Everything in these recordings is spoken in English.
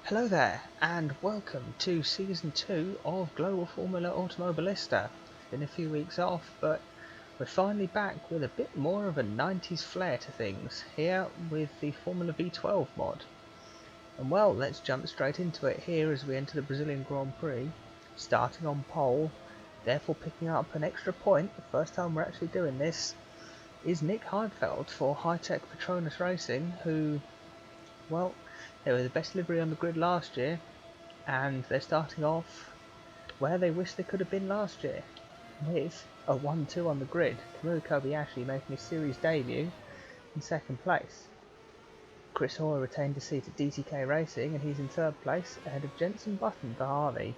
Hello there, and welcome to Season 2 of Global Formula Automobilista. It's been a few weeks off, but we're finally back with a bit more of a 90s flair to things, here with the Formula V12 mod. And well, let's jump straight into it here as we enter the Brazilian Grand Prix, starting on pole, therefore picking up an extra point, the first time we're actually doing this, is Nick Heidfeld for High-Tech Petronas Racing, who, well, they were the best livery on the grid last year, and they're starting off where they wish they could have been last year, with a 1-2 on the grid. Kamui Kobayashi making his series debut in second place. Chris Hoy retained his seat at DTK Racing, and he's in third place, ahead of Jenson Button for Harvey.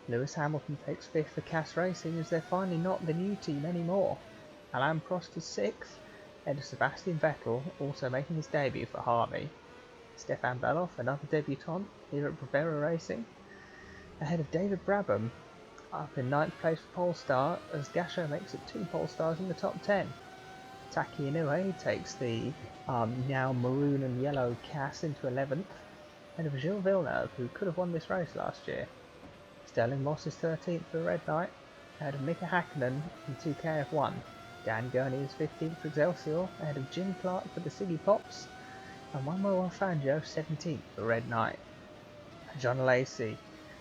Lewis Hamilton takes fifth for Cass Racing, as they're finally not the new team anymore. Alain Prost is sixth, ahead of Sebastian Vettel, also making his debut for Harvey. Stefan Beloff, another debutant here at Bravera Racing, ahead of David Brabham, up in 9th place for Polestar, as Gasho makes it 2 Polestars in the top 10. Taki Inoue takes the now maroon and yellow Cass into 11th, ahead of Gilles Villeneuve, who could have won this race last year. Sterling Moss is 13th for Red Knight, ahead of Mika Hakkinen in 2KF1. Dan Gurney is 15th for Excelsior, ahead of Jim Clark for the Siggy Pops, and Manuel Fangio 17th for Red Knight. John Lacey,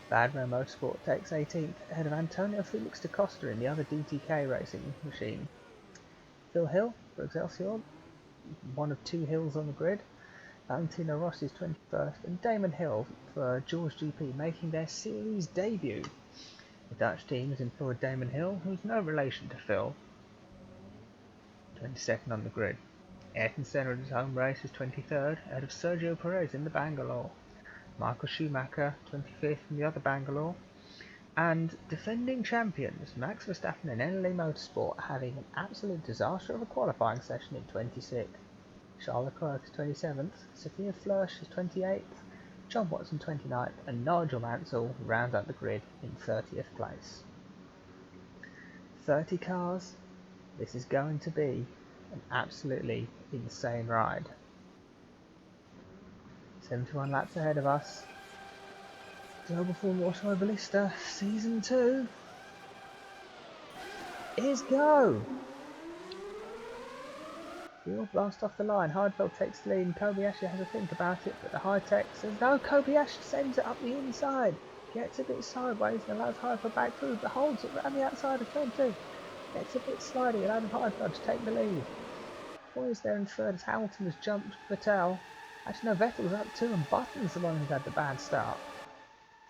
Badman Motorsport, takes 18th, ahead of Antonio Felix da Costa in the other DTK racing machine. Phil Hill for Excelsior, one of 2 Hills on the grid. Valentino Rossi is 21st, and Damon Hill for George GP making their series debut. The Dutch team has employed Damon Hill, who's no relation to Phil, 22nd on the grid. Ayrton Senna in his home race is 23rd, ahead of Sergio Perez in the Bangalore. Michael Schumacher 25th in the other Bangalore. And defending champions Max Verstappen and NLA Motorsport having an absolute disaster of a qualifying session in 26th. Charles Leclerc is 27th, Sophia Flörsch is 28th, John Watson 29th, and Nigel Mansell rounds out the grid in 30th place. 30 cars, this is going to be an absolutely insane ride. 71 laps ahead of us. Global Formula Automobilista Season 2 is go! We all blast off the line. Heidfeld takes the lead and Kobayashi has a think about it, but the high-tech says no. Kobayashi sends it up the inside, gets a bit sideways and allows Heidfeld back through, but holds it around the outside of turn 2. Gets a bit slidey, allowing Heidfeld to take the lead. Hoy is there in third as Hamilton has jumped Vettel. Actually no, Vettel's up 2 and Button's the one who's had the bad start.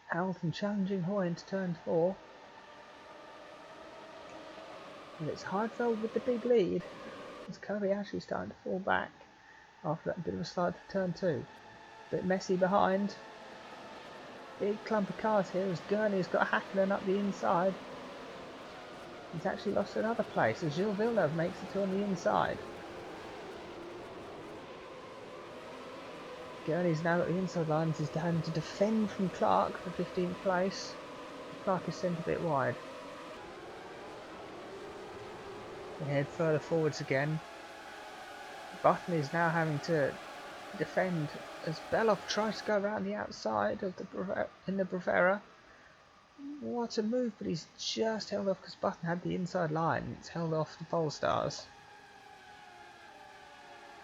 Hamilton challenging Hoy into turn 4. And it's Heidfeld with the big lead, as Kobayashi starting to fall back after that bit of a slide to turn 2. Bit messy behind. Big clump of cars here as Gurney's got Hakkinen up the inside. He's actually lost another place as Gilles Villeneuve makes it to on the inside. Gurney's now at the inside lines, he's having to defend from Clark for 15th place. Clark is sent a bit wide. We head further forwards again. Button is now having to defend as Beloff tries to go around the outside of the Bravera. What a move, but he's just held off because Button had the inside line. It's held off the Polestars.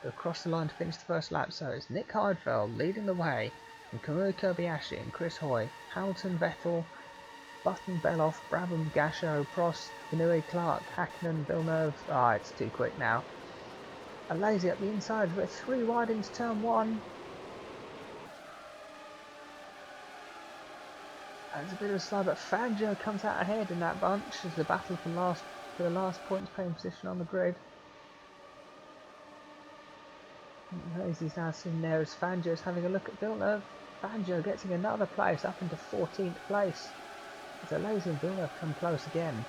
Across the line to finish the first lap, so it's Nick Heidfeld leading the way, and Kamui Kobayashi and Chris Hoy, Hamilton, Vettel, Button, Beloff, Brabham, Gasho, Prost, Inoue, Clark, Hakkinen, Villeneuve. It's too quick now. A lazy up the inside, we're 3 wide into turn 1. It's a bit of a slide, but Fangio comes out ahead in that bunch as the battle for the last points paying position on the grid. Lazy's now sitting there as Fangio's having a look at Villeneuve. Fangio getting another place up into 14th place. As Lazy and Villeneuve come close again.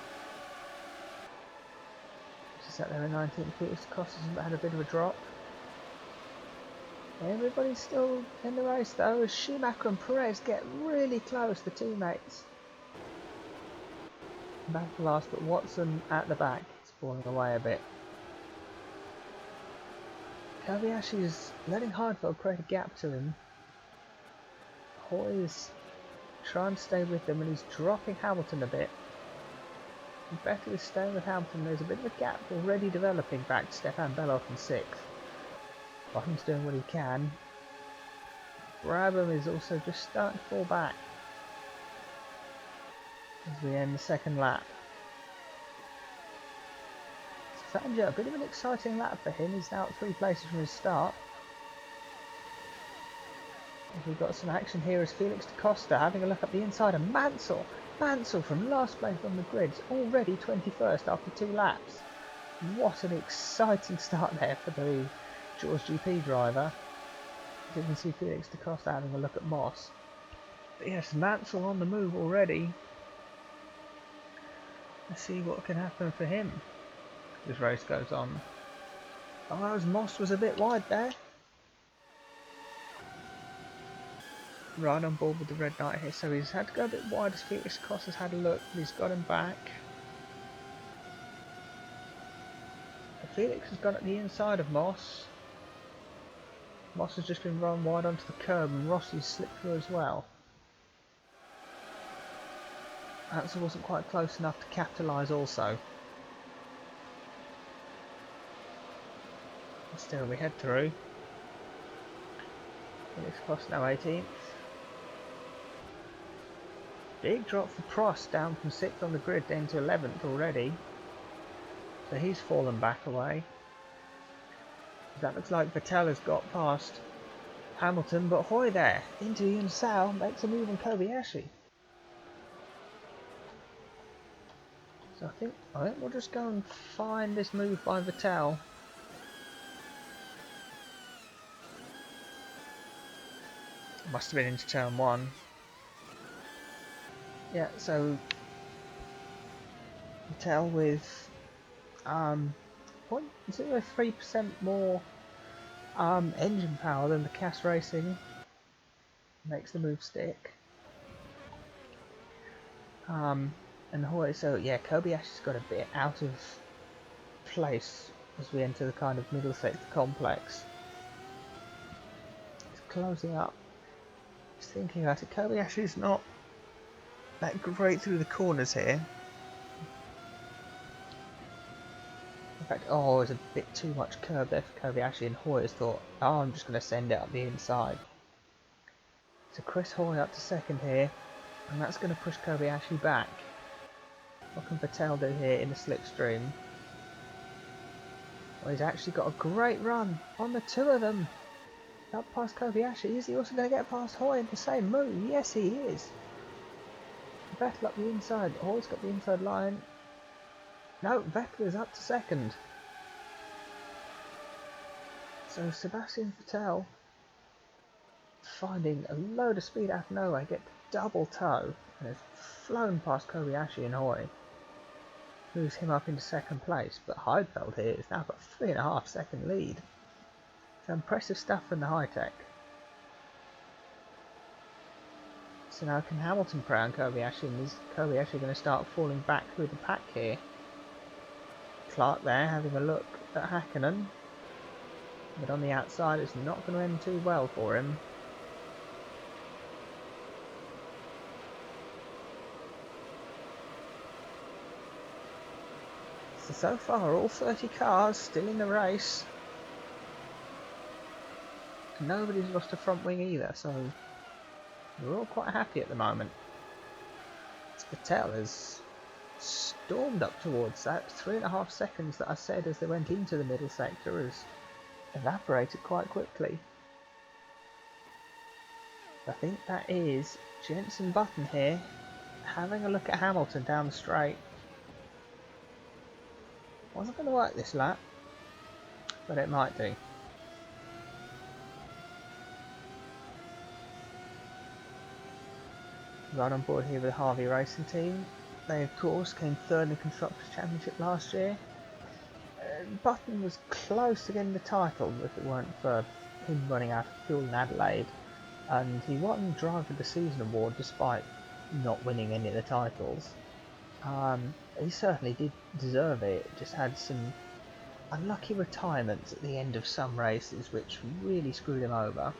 She's sat there in 19th. Felix da Costa had a bit of a drop. Everybody's still in the race though as Schumacher and Perez get really close, the teammates. Back to last, but Watson at the back is falling away a bit. Kobayashi is letting Heidfeld create a gap to him. Hoy's trying to stay with them and he's dropping Hamilton a bit. Vettel is staying with Hamilton. There's a bit of a gap already developing back to Stefan Belloff in 6th. Button's doing what he can. Brabham is also just starting to fall back as we end the second lap. Fangio, a bit of an exciting lap for him. He's now at 3 places from his start. We've got some action here as Felix da Costa having a look up the inside of Mansell. Mansell from last place on the grid is already 21st after 2 laps. What an exciting start there for the Jaws GP driver. As you can see Felix da Costa having a look at Moss. But yes, Mansell on the move already. Let's see what can happen for him. This race goes on. Oh, as Moss was a bit wide there. Right on board with the red knight here, so he's had to go a bit wide as Felix da Costa's had a look, but he's got him back. Felix has gone at the inside of Moss. Moss has just been run wide onto the curb and Rossi's slipped through as well. Ansel wasn't quite close enough to capitalise also. Still we head through. Felix da Costa now 18th. Big drop for Prost, down from 6th on the grid down to 11th already. So he's fallen back away. That looks like Vettel has got past Hamilton, but Hoy there into Yunsao makes a move on Kobayashi. So I think we'll just go and find this move by Vettel. Must have been into turn 1. Yeah, so Vettel with 0.03% more engine power than the Cass Racing makes the move stick. And Hoy, so yeah, Kobayashi's got a bit out of place as we enter the kind of middle sector complex. It's closing up. Just thinking about it, Kobayashi's not that great through the corners here. In fact, oh, it's a bit too much curb there for Kobayashi, and Hoy has thought, oh, I'm just going to send it up the inside. So Chris Hoy up to 2nd here, and that's going to push Kobayashi back. What can Vettel do here in the slipstream? Well, he's actually got a great run on the 2 of them. Up past Kobayashi. Is he also going to get past Hoy in the same move? Yes, he is. Vettel up the inside. Hoy's got the inside line. No, Vettel is up to 2nd. So Sebastian Vettel finding a load of speed out of nowhere, get double toe, and has flown past Kobayashi and Hoy. Moves him up into 2nd place, but Heidfeld here has now got 3.5 second lead. So impressive stuff from the high tech. So now can Hamilton prey on Kobayashi, and is Kobayashi going to start falling back through the pack here? Clark there having a look at Hakkinen, but on the outside it's not going to end too well for him. So far all 30 cars still in the race. Nobody's lost a front wing either, so we're all quite happy at the moment. Vettel has stormed up towards that 3.5 seconds that I said as they went into the middle sector has evaporated quite quickly. I think that is Jenson Button here having a look at Hamilton down the straight. Wasn't going to work this lap, but it might do. Right on board here with the Harvey Racing team. They of course came 3rd in the Constructors' Championship last year. Button was close to getting the title if it weren't for him running out of fuel in Adelaide, and he won Driver of the Season award despite not winning any of the titles. He certainly did deserve it, just had some unlucky retirements at the end of some races which really screwed him over.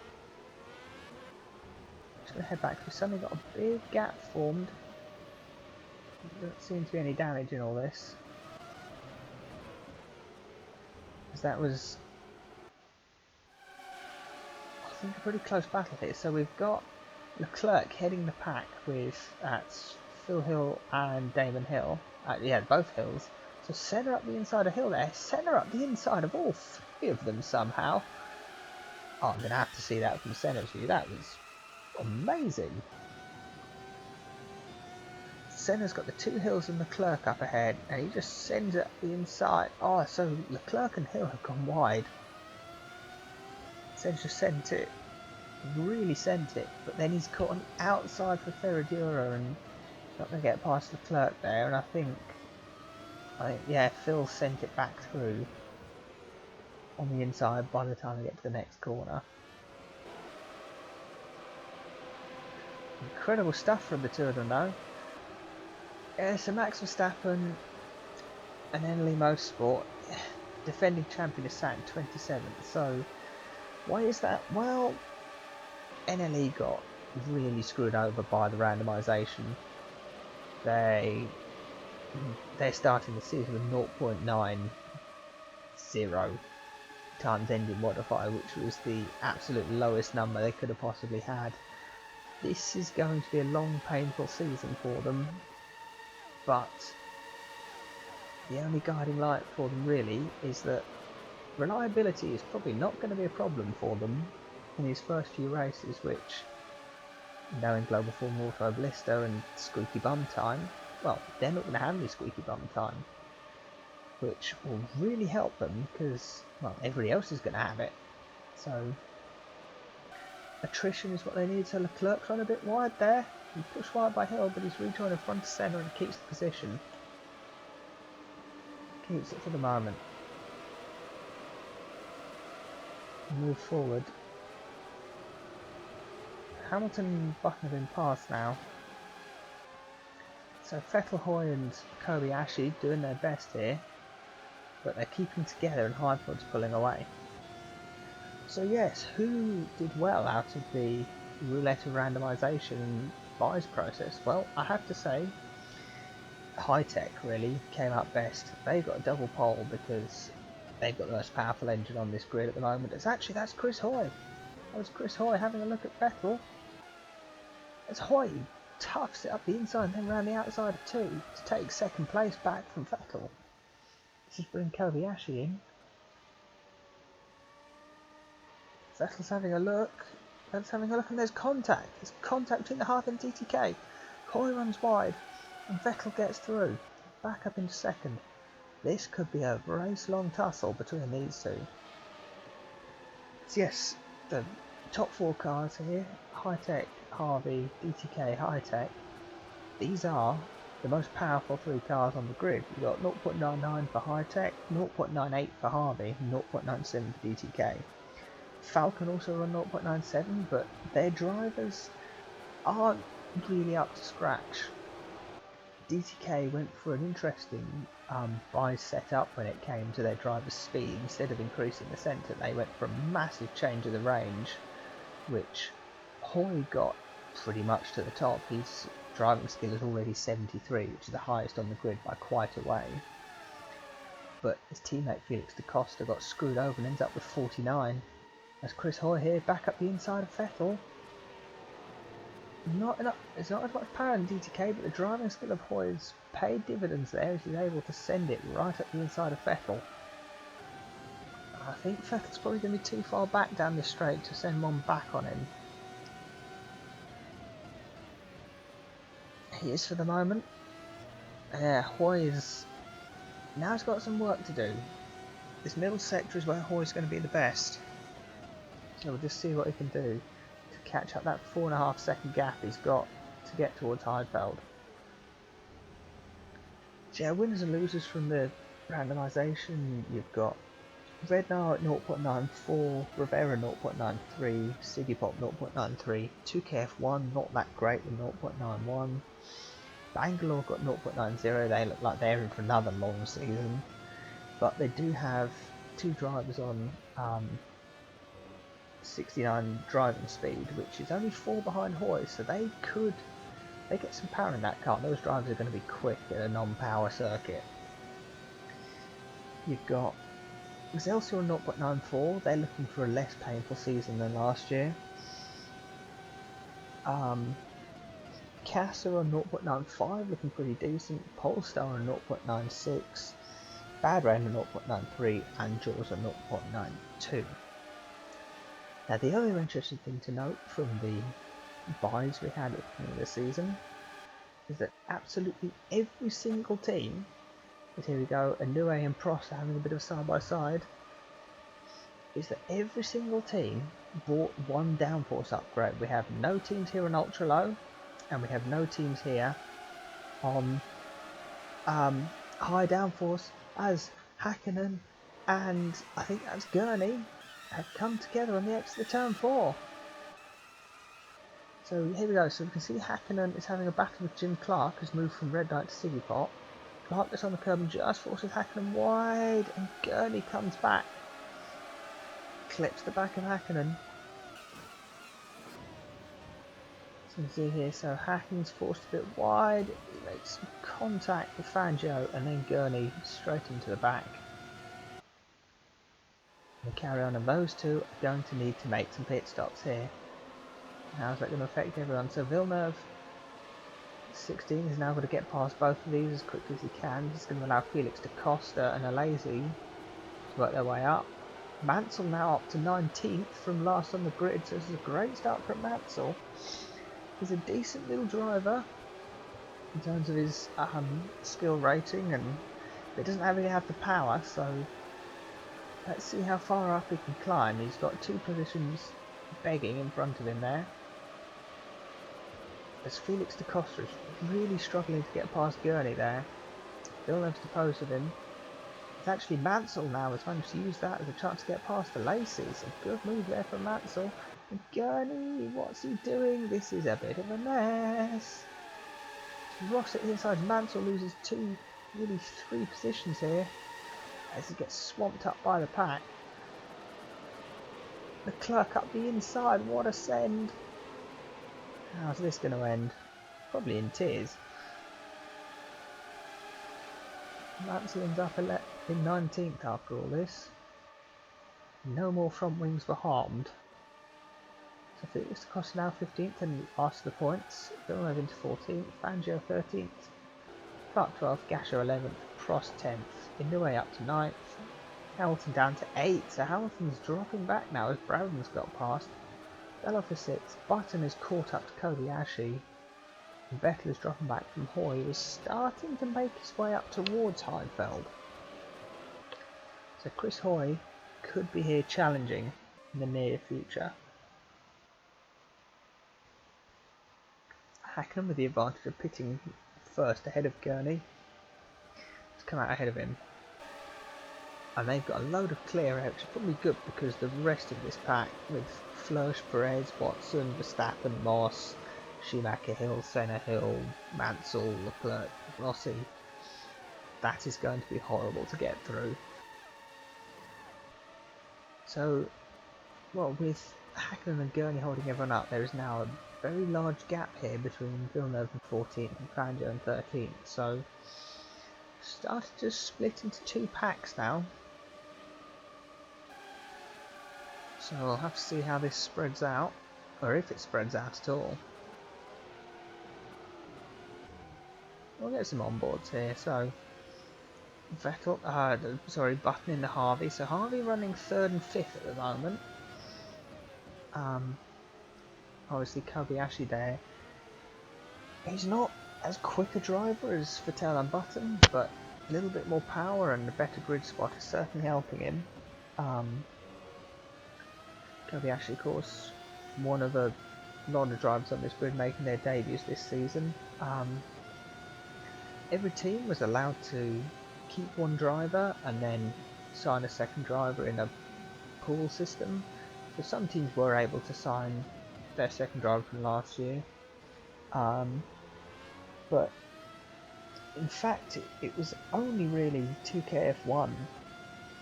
just going to head back. We've suddenly got a big gap formed. There doesn't seem to be any damage in all this. Because that was, I think, a pretty close battle here. So we've got Leclerc heading the pack with Phil Hill and Damon Hill. Yeah, both Hills. So Senna up the inside of Hill there. Senna up the inside of all three of them somehow. Oh, I'm going to have to see that from Senna's view. That was amazing. Senna's got the two Hills and Leclerc up ahead, and he just sends it up the inside. Oh, so Leclerc and Hill have gone wide. Senna's just sent it. Really sent it. But then he's caught on the outside for Ferradura and not going to get past Leclerc there. And I think, yeah, Phil sent it back through on the inside by the time we get to the next corner. Incredible stuff from the two of them though. Yeah, so Max Verstappen and Enely Motorsport, defending champion is sat in 27th. So why is that? Well, NLE got really screwed over by the randomisation. They're starting the season with 0.90 times engine modifier, which was the absolute lowest number they could have possibly had. This is going to be a long, painful season for them, but the only guiding light for them really is that reliability is probably not going to be a problem for them in these first few races, which, knowing Global Formula Automobilista and squeaky bum time, well, they're not going to have any squeaky bum time, which will really help them because, well, everybody else is going to have it. So attrition is what they need. So Leclerc's run a bit wide there. He's pushed wide by Hill, but he's rejoined in front of Senna and keeps the position. Keeps it for the moment. Move forward. Hamilton and Button have been passed now. So Vettel, Hoy and Kobayashi doing their best here, but they're keeping together and Heidfeld's pulling away. So yes, who did well out of the roulette of randomisation buys process? Well, I have to say High Tech really came out best. They got a double pole because they've got the most powerful engine on this grid at the moment. That's Chris Hoy. That was Chris Hoy having a look at Vettel. As Hoy toughs it up the inside and then round the outside of two to take second place back from Vettel. This is bringing Kobayashi in. Vettel's having a look. Vettel's having a look, and there's contact. There's contact between the Harv and DTK. Hoy runs wide, and Vettel gets through. Back up into second. This could be a race-long tussle between these two. So yes, the top four cars here, High Tech, Harvey, DTK, High Tech. These are the most powerful three cars on the grid. You've got 0.99 for High Tech, 0.98 for Harvey, and 0.97 for DTK. Falcon also run 0.97, but their drivers aren't really up to scratch. DTK went for an interesting buys setup when it came to their driver's speed. Instead of increasing the centre, they went for a massive change of the range, which Hoy got pretty much to the top. His driving skill is already 73, which is the highest on the grid by quite a way. But his teammate Felix da Costa got screwed over and ends up with 49. As Chris Hoy here, back up the inside of Vettel. There's not as much power in DTK, but the driving skill of Hoy has paid dividends there as he's able to send it right up the inside of Vettel. I think Vettel's probably going to be too far back down this straight to send one back on him. He is for the moment. Yeah, Hoy is... Now he's got some work to do. This middle sector is where Hoy's going to be the best. So we'll just see what he can do to catch up that 4.5 second gap he's got to get towards Heidfeld. So yeah, winners and losers from the randomisation, you've got Rednar at 0.94, Rivera 0.93, Siggypop 0.93, 2KF1 not that great with 0.91, Bangalore got 0.90, they look like they're in for another long season, but they do have two drivers on 69 driving speed, which is only 4 behind Hoy, so they get some power in that car. Those drivers are going to be quick in a non-power circuit. You've got Excelsior 0.94, they're looking for a less painful season than last year. Casa on 0.95, looking pretty decent. Polestar on 0.96, Bad Rain on 0.93, and Jaws on 0.92. Now the other interesting thing to note from the buys we had at the beginning of the season is that absolutely every single team, but here we go, Anue and Prost are having a bit of side-by-side, is that every single team bought one downforce upgrade. We have no teams here on ultra low, and we have no teams here on high downforce, as Hakkinen and I think that's Gurney have come together on the exit of turn 4. So here we go, so we can see Hakkinen is having a battle with Jim Clark, who's moved from red light to Siggy Pot. Clark gets on the curb and just forces Hakkinen wide, and Gurney comes back, clips the back of Hakkinen. So you can see here, so Hakkinen's forced a bit wide, he makes some contact with Fangio, and then Gurney straight into the back. We'll carry on, and those two are going to need to make some pit stops here. How's that going to affect everyone? So Villeneuve, 16, is now going to get past both of these as quickly as he can. He's going to allow Felix da Costa and Alesi to work their way up. Mansell now up to 19th from last on the grid, so this is a great start from Mansell. He's a decent little driver in terms of his skill rating, and he doesn't really have the power, so let's see how far up he can climb. He's got 2 positions begging in front of him there, as Felix da Costa is really struggling to get past Gurney there. Villeneuve's deposed of him. It's actually Mansell now has managed to use that as a chance to get past the Lacey, so good move there from Mansell. And Gurney, what's he doing? This is a bit of a mess. Ross at the inside, Mansell loses 2, really 3 positions here as he gets swamped up by the pack. Leclerc up the inside, what a send. How's this going to end? Probably in tears. Mansell ends up in 19th after all this. No more front wings were harmed. So Felix da Costa now 15th and after the points. Villeneuve into 14th, Fangio 13th, Clark 12th, Gasher 11th, Prost 10th, Inoue up to 9th, Hamilton down to 8th, so Hamilton's dropping back now as Browden's got past. Bell for 6th, Button is caught up to Kobayashi, and Vettel is dropping back from Hoy, who is starting to make his way up towards Heidfeld. So Chris Hoy could be here challenging in the near future. Hakkinen with the advantage of pitting first ahead of Gurney. Let's come out ahead of him. And they've got a load of clear out, which is probably good because the rest of this pack with Flörsch, Perez, Watson, Verstappen, Moss, Schumacher, Hill, Senna, Hill, Mansell, Leclerc, Rossi, that is going to be horrible to get through. So, well, with Hakkinen and Gurney holding everyone up, there is now a very large gap here between Villeneuve in 14th and Fangio in 13th, so started to split into 2 packs now. So we'll have to see how this spreads out, or if it spreads out at all. We'll get some onboards here. So Vettel, Button in the Harvey. So Harvey running 3rd and 5th at the moment. Obviously Kobayashi there. He's not as quick a driver as Vettel and Button, but a little bit more power and a better grid spot is certainly helping him. Kobayashi, of course, one of a lot of drivers on this grid making their debuts this season. Every team was allowed to keep one driver and then sign a second driver in a pool system. So some teams were able to sign their second driver from last year. But in fact it was only really 2KF1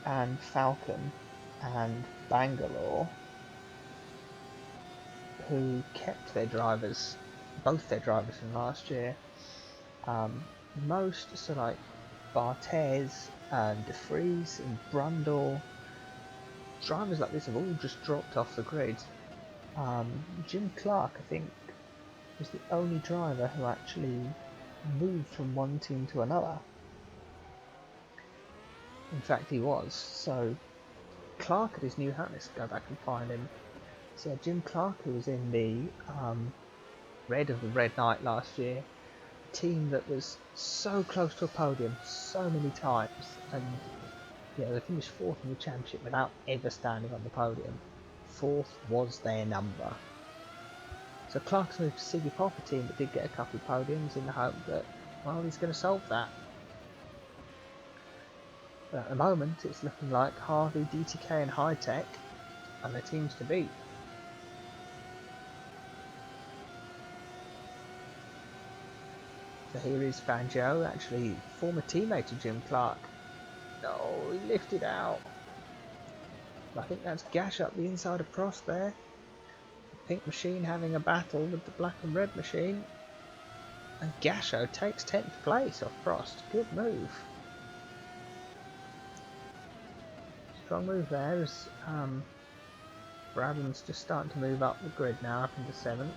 and Falcon and Bangalore who kept their drivers, both their drivers from last year. Most, so like Barthez and De Vries and Brundle, drivers like this have all just dropped off the grid. Jim Clark, I think, was the only driver who actually moved from one team to another. In fact, he was. So Clark at his new hat, let's go back and find him. So yeah, Jim Clark, who was in the Red of the Red Knight last year, a team that was so close to a podium so many times, and yeah, they finished 4th in the championship without ever standing on the podium. 4th was their number. So Clark's moved to Siggy Pop, a team that did get a couple of podiums, in the hope that, well, he's going to solve that. But at the moment, it's looking like Harvey, DTK and High Tech are the teams to beat. So here is Fangio, actually former teammate of Jim Clark. No, he lifted out. I think that's Gash up the inside of Prost there. The pink machine having a battle with the black and red machine. And Gasho takes 10th place off Prost. Good move. Strong move there as Brabham's just starting to move up the grid now, up into 7th.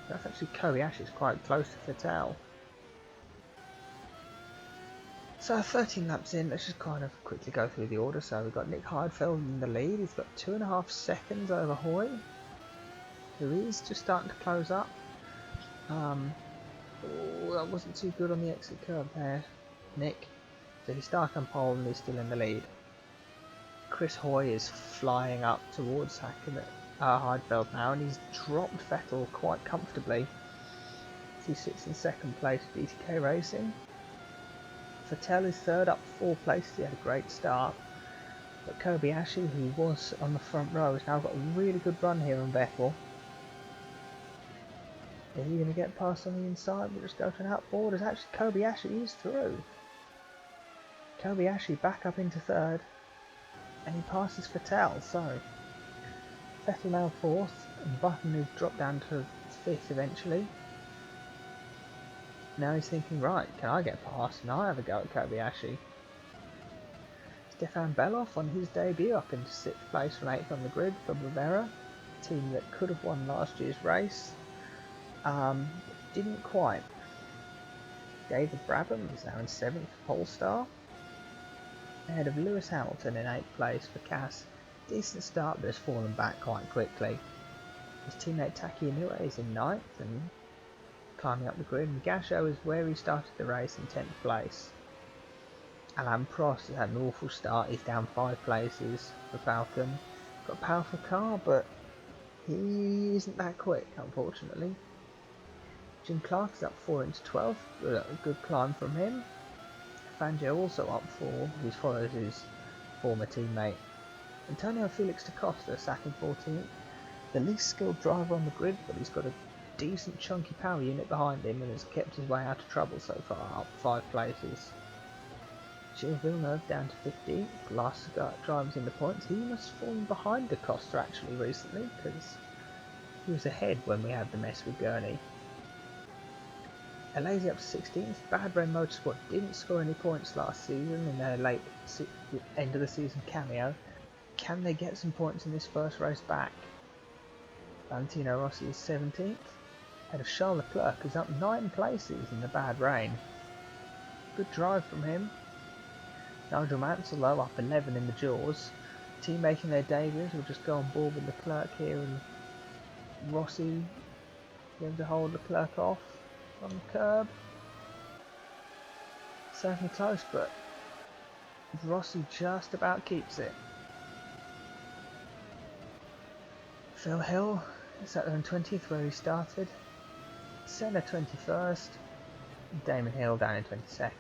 That's actually Kobayashi's quite close to Vettel. So 13 laps in, let's just kind of quickly go through the order. So we've got Nick Heidfeld in the lead. He's got 2.5 seconds over Hoy, who is just starting to close up. Oh, that wasn't too good on the exit curve there, Nick. So he's stuck on pole and he's still in the lead. Chris Hoy is flying up towards Heidfeld now, and he's dropped Vettel quite comfortably. He sits in 2nd place at DTK Racing. Vettel is 3rd, up 4 places. He had a great start. But Kobayashi, who was on the front row, has now got a really good run here on Vettel. Is he going to get past on the inside? We'll just go to an outboard as actually Kobayashi is through. Kobayashi back up into 3rd. And he passes Vettel, so Vettel now 4th, and Button who's dropped down to 5th eventually. Now he's thinking, right, can I get past? And I have a go at Kobayashi. Stefan Beloff on his debut up into 6th place from 8th on the grid for Bavera, a team that could have won last year's race. Didn't quite. David Brabham is now in 7th for Polestar, ahead of Lewis Hamilton in 8th place for Cass. Decent start, but has fallen back quite quickly. His teammate Taki Inoue is in 9th and climbing up the grid, and Gasho is where he started the race in 10th place. Alain Prost has had an awful start. He's down 5 places for Falcon. Got a powerful car, but he isn't that quick, unfortunately. Jim Clark is up 4 into 12th. A good climb from him. Fangio also up 4. He follows his former teammate. Antonio Felix da Costa sat in 14th. The least skilled driver on the grid, but he's got a decent chunky power unit behind him and has kept his way out of trouble so far, up 5 places. Gilles Villeneuve down to 15th, last drivers in the points. He must have fallen behind Da Costa actually recently, because he was ahead when we had the mess with Gurney. Alesi up to 16th. Bad Brain Motorsport didn't score any points last season in their late end of the season cameo. Can they get some points in this first race back? Valentino Rossi is 17th. Ahead of Charles Leclerc, who's up 9 places in the Bad Rain. Good drive from him. Nigel Mansell, though, up 11 in the Jaws. Team making their debuts will just go on board with Leclerc here, and Rossi going to hold Leclerc off on the curb. Certainly close, but Rossi just about keeps it. Phil Hill is at 20th where he started. Senna 21st. Damon Hill down in 22nd.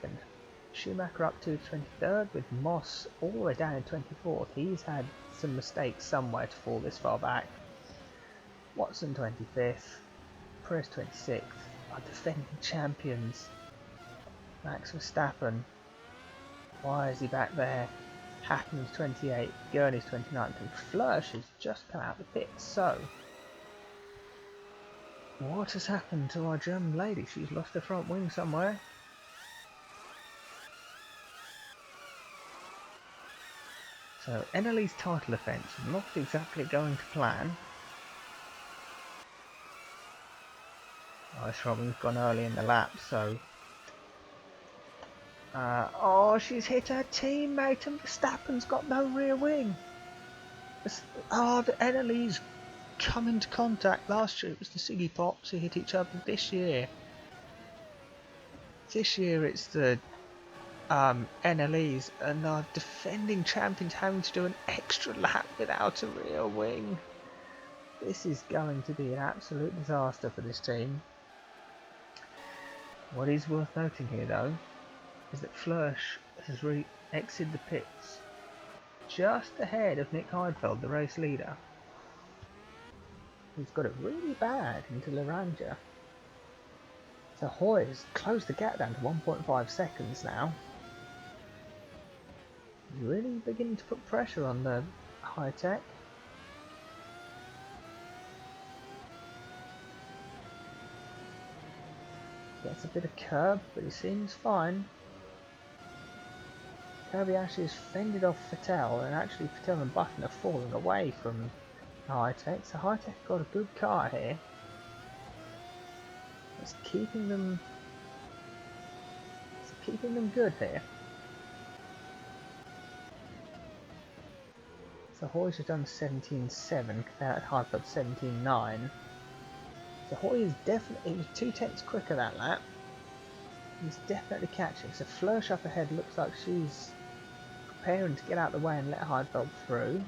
Schumacher up to 23rd with Moss all the way down in 24th. He's had some mistakes somewhere to fall this far back. Watson 25th. Perez 26th. Our defending champions. Max Verstappen. Why is he back there? Hatton's 28th, Gurney's 29th, and Flörsch has just come out the pit. So, what has happened to our German lady? She's lost her front wing somewhere. So, Eneli's title defence is not exactly going to plan. This Robin's gone early in the lap, so... oh, she's hit her teammate and Verstappen's got no rear wing. Oh, the Eneli's come into contact. Last year it was the Siggy Pops who hit each other. This year it's the NLEs, and our defending champions having to do an extra lap without a rear wing. This is going to be an absolute disaster for this team. What is worth noting here though is that Flörsch has exited the pits just ahead of Nick Heidfeld, the race leader. He's got it really bad into Laranja. So Hoy has closed the gap down to 1.5 seconds now. He's really beginning to put pressure on the high tech. Gets a bit of curb, but he seems fine. Kirby actually has fended off Vettel, and actually Vettel and Button are falling away from High Tech. So High Tech got a good car here. It's keeping them good here. So Hoy's has done 17.7 compared to Heidfeld 17.9. So Hoy is definitely, he was 2/10 quicker that lap. He's definitely catching. So Flörsch up ahead looks like she's preparing to get out of the way and let Heidfeld through.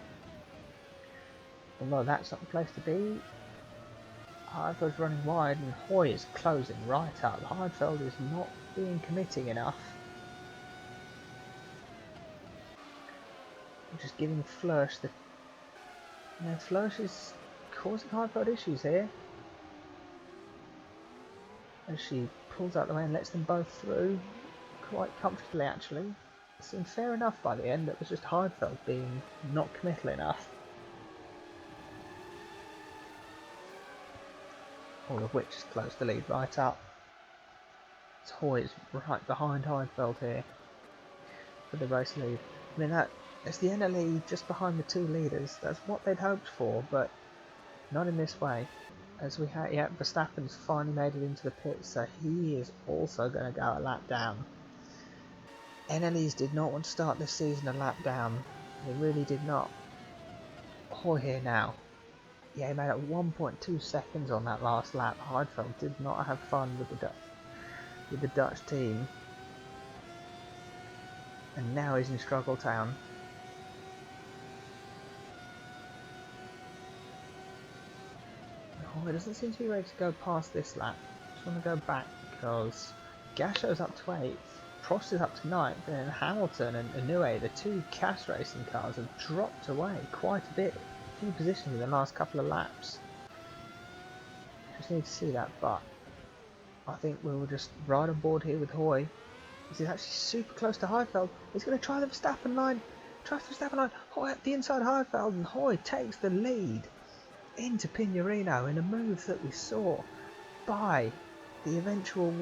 Although that's not the place to be. Heidfeld's running wide and Hoy is closing right up. Heidfeld is not being committing enough. Just giving Flörsch the... No, Flörsch is causing Heidfeld issues here. As she pulls out the way and lets them both through quite comfortably actually. It seemed fair enough by the end. It was just Heidfeld being not committal enough. All of which has closed the lead right up. So Hoy is right behind Heidfeld here for the race lead. I mean, that's the NLE just behind the two leaders. That's what they'd hoped for, but not in this way. As we had, yeah, Verstappen's finally made it into the pits, so he is also going to go a lap down. NLEs did not want to start this season a lap down. They really did not. Hoy here now. Yeah, he made up 1.2 seconds on that last lap. Heidfeld did not have fun with the Dutch team. And now he's in struggle town. Oh, it doesn't seem to be ready to go past this lap. I just want to go back because Gasho's up to 8th, Prost is up to 9th, and then Hamilton and Inoue, the two CAS racing cars, have dropped away quite a bit. A few positions in the last couple of laps. Just need to see that, but I think we'll just ride on board here with Hoy. This is actually super close to Heidfeld. He's going to try the Verstappen line. Tries the Verstappen line. Hoy at the inside Heidfeld, and Hoy takes the lead into Pinerino in a move that we saw by the eventual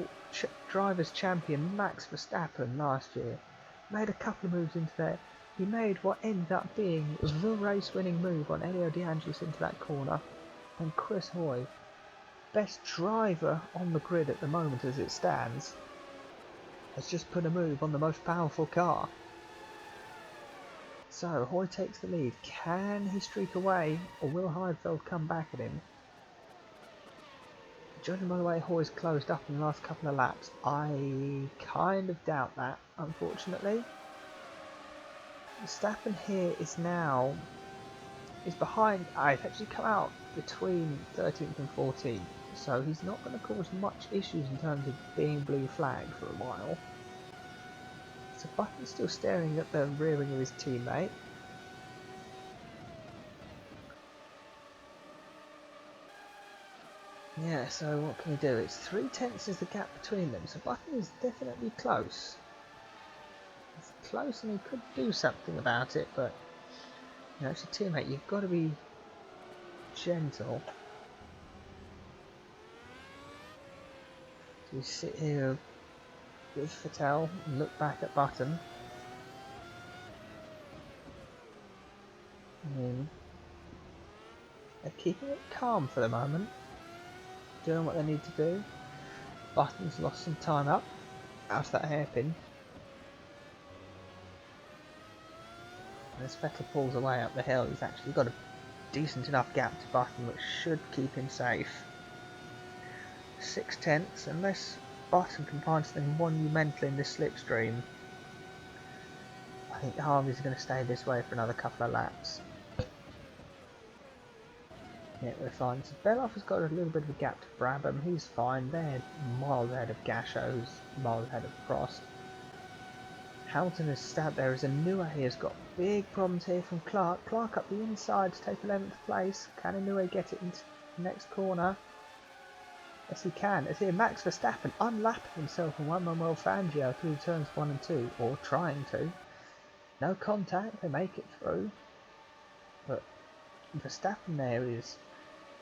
drivers' champion Max Verstappen last year. Made a couple of moves into there. He made what ended up being the race-winning move on Elio De Angelis into that corner. And Chris Hoy, best driver on the grid at the moment as it stands, has just put a move on the most powerful car. So, Hoy takes the lead. Can he streak away, or will Heidfeld come back at him? Judging by the way Hoy's closed up in the last couple of laps, I kind of doubt that, unfortunately. Verstappen here is behind. He's actually come out between 13th and 14th, so he's not going to cause much issues in terms of being blue flagged for a while. So Button's still staring at the rear wing of his teammate. Yeah, so what can we do? It's 3/10 is the gap between them, so Button is definitely close. It's close and he could do something about it, but you know, it's your teammate, you've got to be gentle. So we sit here with Vettel and look back at Button. They're keeping it calm for the moment, doing what they need to do. Button's lost some time up out of that hairpin. And as Vettel pulls away up the hill, he's actually got a decent enough gap to Button, which should keep him safe. 6/10, unless Button can find something monumental in this slipstream. I think Harvey's going to stay this way for another couple of laps. Yeah, we're fine. So Beloff has got a little bit of a gap to Brabham. He's fine. They're miles ahead of Gasho, who's miles ahead of Prost. Hamilton is stabbed there as Inouye has got big problems here from Clark. Clark up the inside to take 11th place. Can Inouye get it into the next corner? Yes, he can. As here, Max Verstappen unlapping himself in Juan Manuel Fangio through turns 1 and 2, or trying to. No contact, they make it through. But Verstappen there is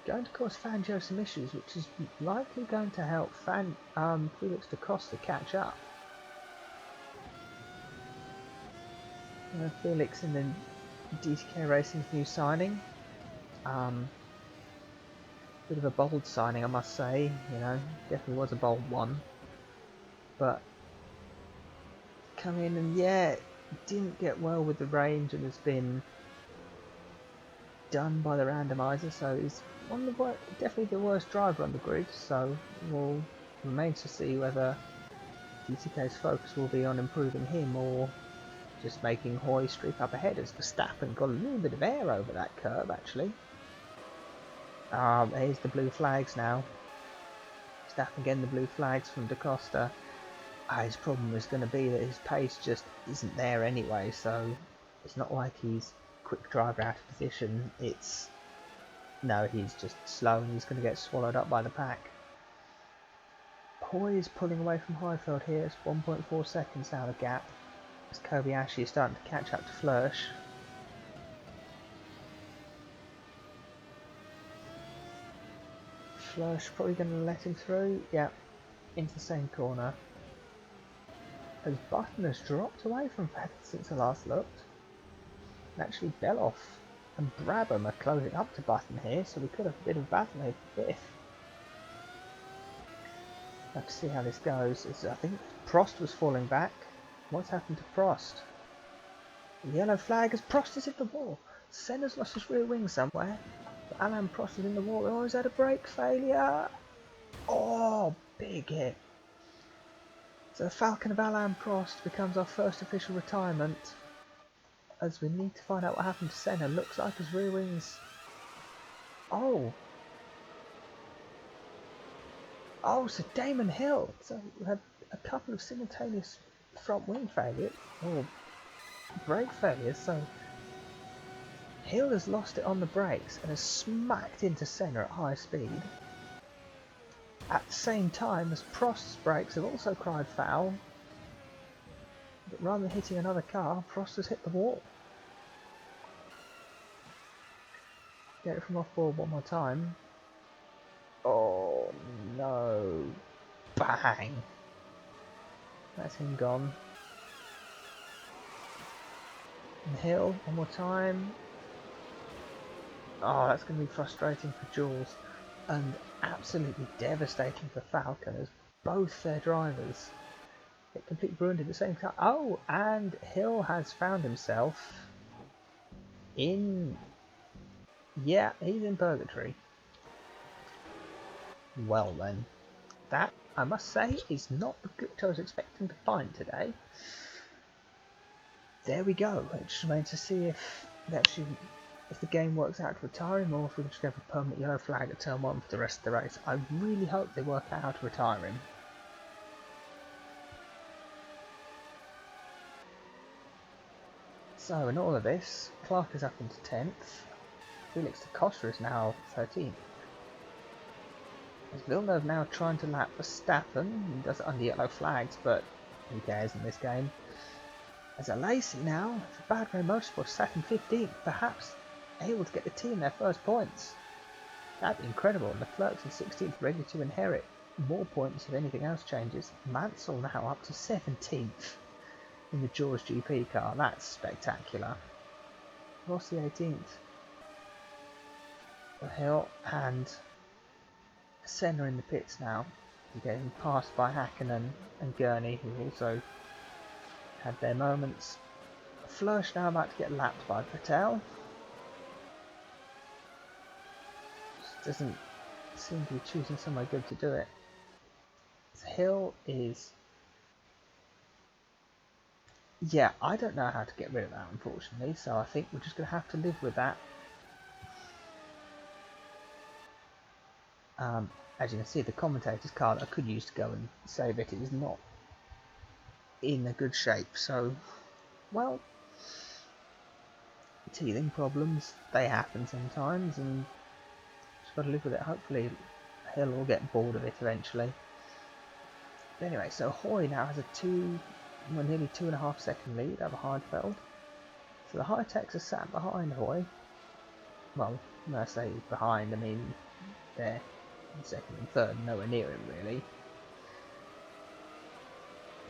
going to cause Fangio some issues, which is likely going to help Felix da Costa catch up. Felix in the DTK Racing's new signing. Bit of a bold signing, I must say. You know, definitely was a bold one. But come in and yeah, didn't get well with the range and has been done by the randomizer. So he's one of the definitely the worst driver on the grid. So we'll remain to see whether DTK's focus will be on improving him or just making Hoy streak up ahead, as Verstappen got a little bit of air over that curve actually. Here's the blue flags now. Verstappen getting the blue flags from da Costa. His problem is going to be that his pace just isn't there anyway, so it's not like he's quick driver out of position. No, he's just slow and he's going to get swallowed up by the pack. Hoy is pulling away from Highfield here. It's 1.4 seconds now the gap. As Kobayashi is starting to catch up to Flörsch. Flörsch probably going to let him through. Yeah, into the same corner. As Button has dropped away from Vettel since I last looked. And actually Beloff and Brabham are closing up to Button here, so we could have a bit of battle here for 5th. Let's see how this goes. I think Prost was falling back. What's happened to Prost? The yellow flag as Prost has hit the wall. Senna's lost his rear wing somewhere. But Alain Prost is in the wall. Oh, he's had a brake failure. Oh, big hit. So the Falcon of Alain Prost becomes our first official retirement. As we need to find out what happened to Senna. Looks like his rear wings. Oh, so Damon Hill. So we had a couple of simultaneous front wing failures, or brake failures, so Hill has lost it on the brakes and has smacked into Senna at high speed. At the same time as Prost's brakes have also cried foul, but rather than hitting another car, Prost has hit the wall. Get it from off board one more time. Oh no. Bang. That's him gone. And Hill, one more time. Oh, that's going to be frustrating for Jules. And absolutely devastating for Falcon, as both their drivers get completely ruined at the same time. Oh, and Hill has found himself in... Yeah, he's in purgatory. Well then. That, I must say, is not the glitch I was expecting to find today. There we go. It just remains to see if the game works out to retire him, or if we can just go for a permanent yellow flag at turn 1 for the rest of the race. I really hope they work out how to retire him. So in all of this, Clark is up into 10th. Felix da Costa is now 13th. As Villeneuve now trying to lap Verstappen. He does it under yellow flags, but who cares in this game. As Alesi now, for Bad Ray Motorsport, second 15th, perhaps able to get the team their first points. That'd be incredible, and the Flirks in 16th ready to inherit more points if anything else changes. Mansell now up to 17th in the Jaws GP car. That's spectacular. What's the 18th? The Hill and Senna in the pits now. Getting passed by Hakkinen and Gurney, who also had their moments. Flörsch now about to get lapped by Patel. Just doesn't seem to be choosing somewhere good to do it. Hill is... yeah, I don't know how to get rid of that, unfortunately, so I think we're just going to have to live with that. As you can see, the commentator's car that I could use to go and save it is not in a good shape, so, well, teething problems, they happen sometimes, and just got to live with it. Hopefully Hill will get bored of it eventually. But anyway, so Hoy now has a nearly 2.5 second lead over Heidfeld. So the high-techs are sat behind Hoy. Well, when I say behind, I mean they're in second and third, nowhere near him really.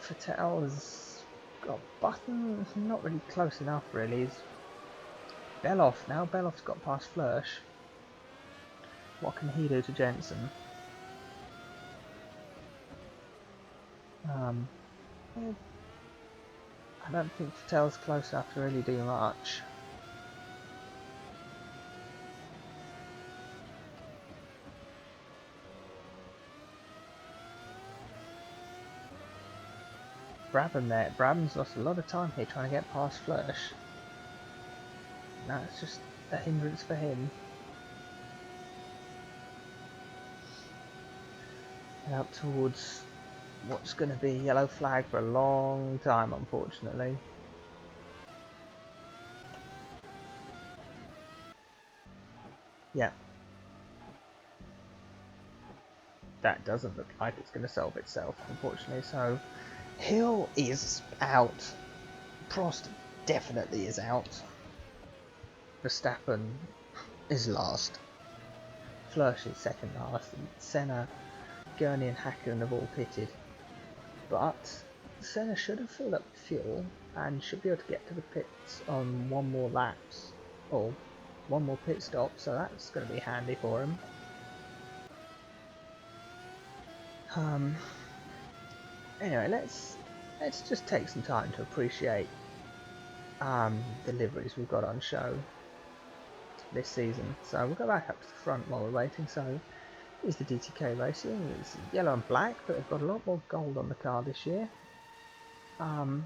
Vettel's got Button, not really close enough really. Is Beloff now? Beloff's got past Flörsch. What can he do to Jensen? I don't think Vettel's close enough to really do much. Brabham there. Brabham's lost a lot of time here trying to get past Flörsch. That's just a hindrance for him. And up towards what's going to be a yellow flag for a long time, unfortunately. Yeah. That doesn't look like it's going to solve itself, unfortunately. So Hill is out. Prost definitely is out. Verstappen is last. Flörsch is second last. And Senna, Gurney and Hakkinen have all pitted. But Senna should have filled up fuel and should be able to get to the pits on one more laps. Or one more pit stop, so that's going to be handy for him. Anyway, let's just take some time to appreciate the liveries we've got on show this season. So we'll go back up to the front while we're waiting. So here's the DTK Racing. It's yellow and black, but they've got a lot more gold on the car this year. And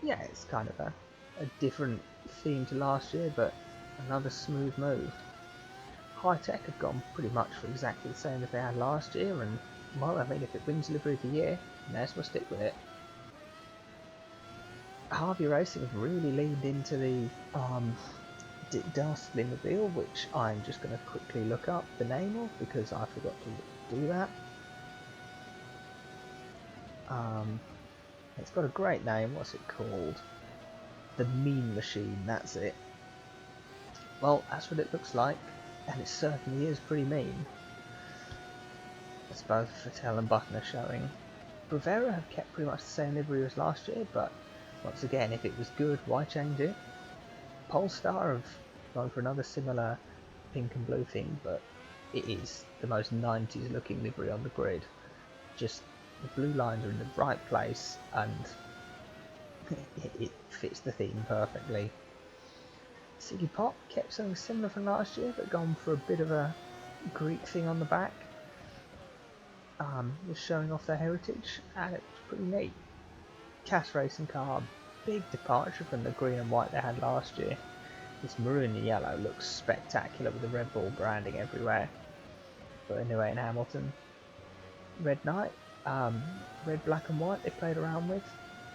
yeah, it's kind of a different theme to last year, but another smooth move. High Tech have gone pretty much for exactly the same as they had last year, and well, I mean, if it wins Livery of the Year, may as well stick with it. Harvey Racing have really leaned into the Dick Dastardly Mobile, which I'm just going to quickly look up the name of because I forgot to do that. It's got a great name. What's it called? The Mean Machine, that's it. Well, that's what it looks like, and it certainly is pretty mean. As both Vettel and Button are showing. Bravera have kept pretty much the same livery as last year, but once again, if it was good, why change it? Polestar have gone for another similar pink and blue thing, but it is the most 90s looking livery on the grid. Just the blue lines are in the right place, and it fits the theme perfectly. Siggy Pop kept something similar from last year, but gone for a bit of a Greek thing on the back. Just showing off their heritage, and it was pretty neat. Cass Racing car, big departure from the green and white they had last year. This maroon and yellow looks spectacular with the Red Bull branding everywhere. But anyway, in Hamilton, Red Knight, red, black and white they played around with.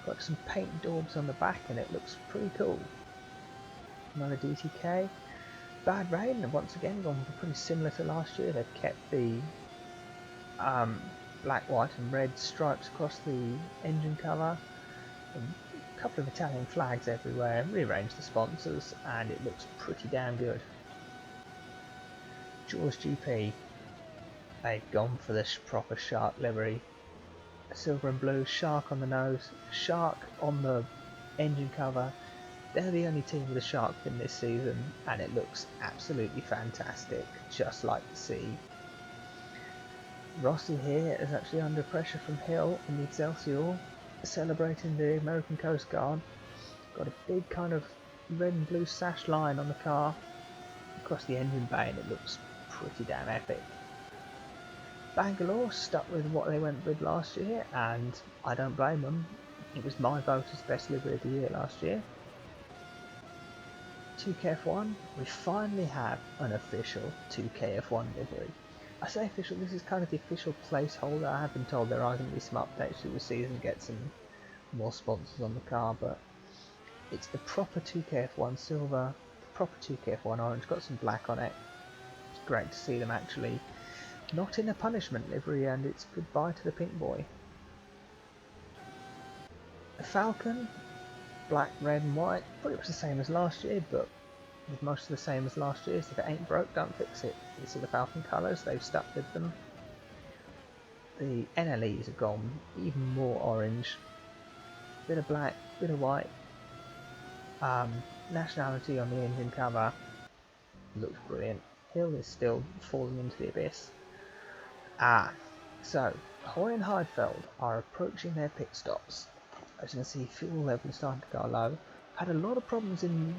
Got some paint daubs on the back and it looks pretty cool. Another DTK. Bad Rain, and once again gone pretty similar to last year. They've kept the black, white and red stripes across the engine cover, a couple of Italian flags everywhere, rearranged the sponsors, and it looks pretty damn good. Jaws GP, they've gone for this proper shark livery. Silver and blue, shark on the nose, shark on the engine cover. They're the only team with a shark fin this season, and it looks absolutely fantastic, just like the sea. Rossi here is actually under pressure from Hill in the Excelsior, celebrating the American Coast Guard. Got a big kind of red and blue sash line on the car across the engine bay, and it looks pretty damn epic. Bangalore stuck with what they went with last year, and I don't blame them. It was my vote as best livery of the year last year. 2KF1, we finally have an official 2KF1 livery. I say official, this is kind of the official placeholder. I have been told there are going to be some updates through the season, get some more sponsors on the car, but it's the proper 2KF1 silver, the proper 2KF1 orange, got some black on it. It's great to see them actually not in a punishment livery, and it's goodbye to the pink boy. The Falcon, black, red and white, pretty much the same as last year, but with most of the same as last year, so if it ain't broke, don't fix it. These are the Falcon colours, they've stuck with them. The NLEs have gone even more orange, bit of black, bit of white. Nationality on the engine cover, looks brilliant. Hill is still falling into the abyss. So Hoy and Heidfeld are approaching their pit stops. As you can see, fuel level is starting to go low. Had a lot of problems in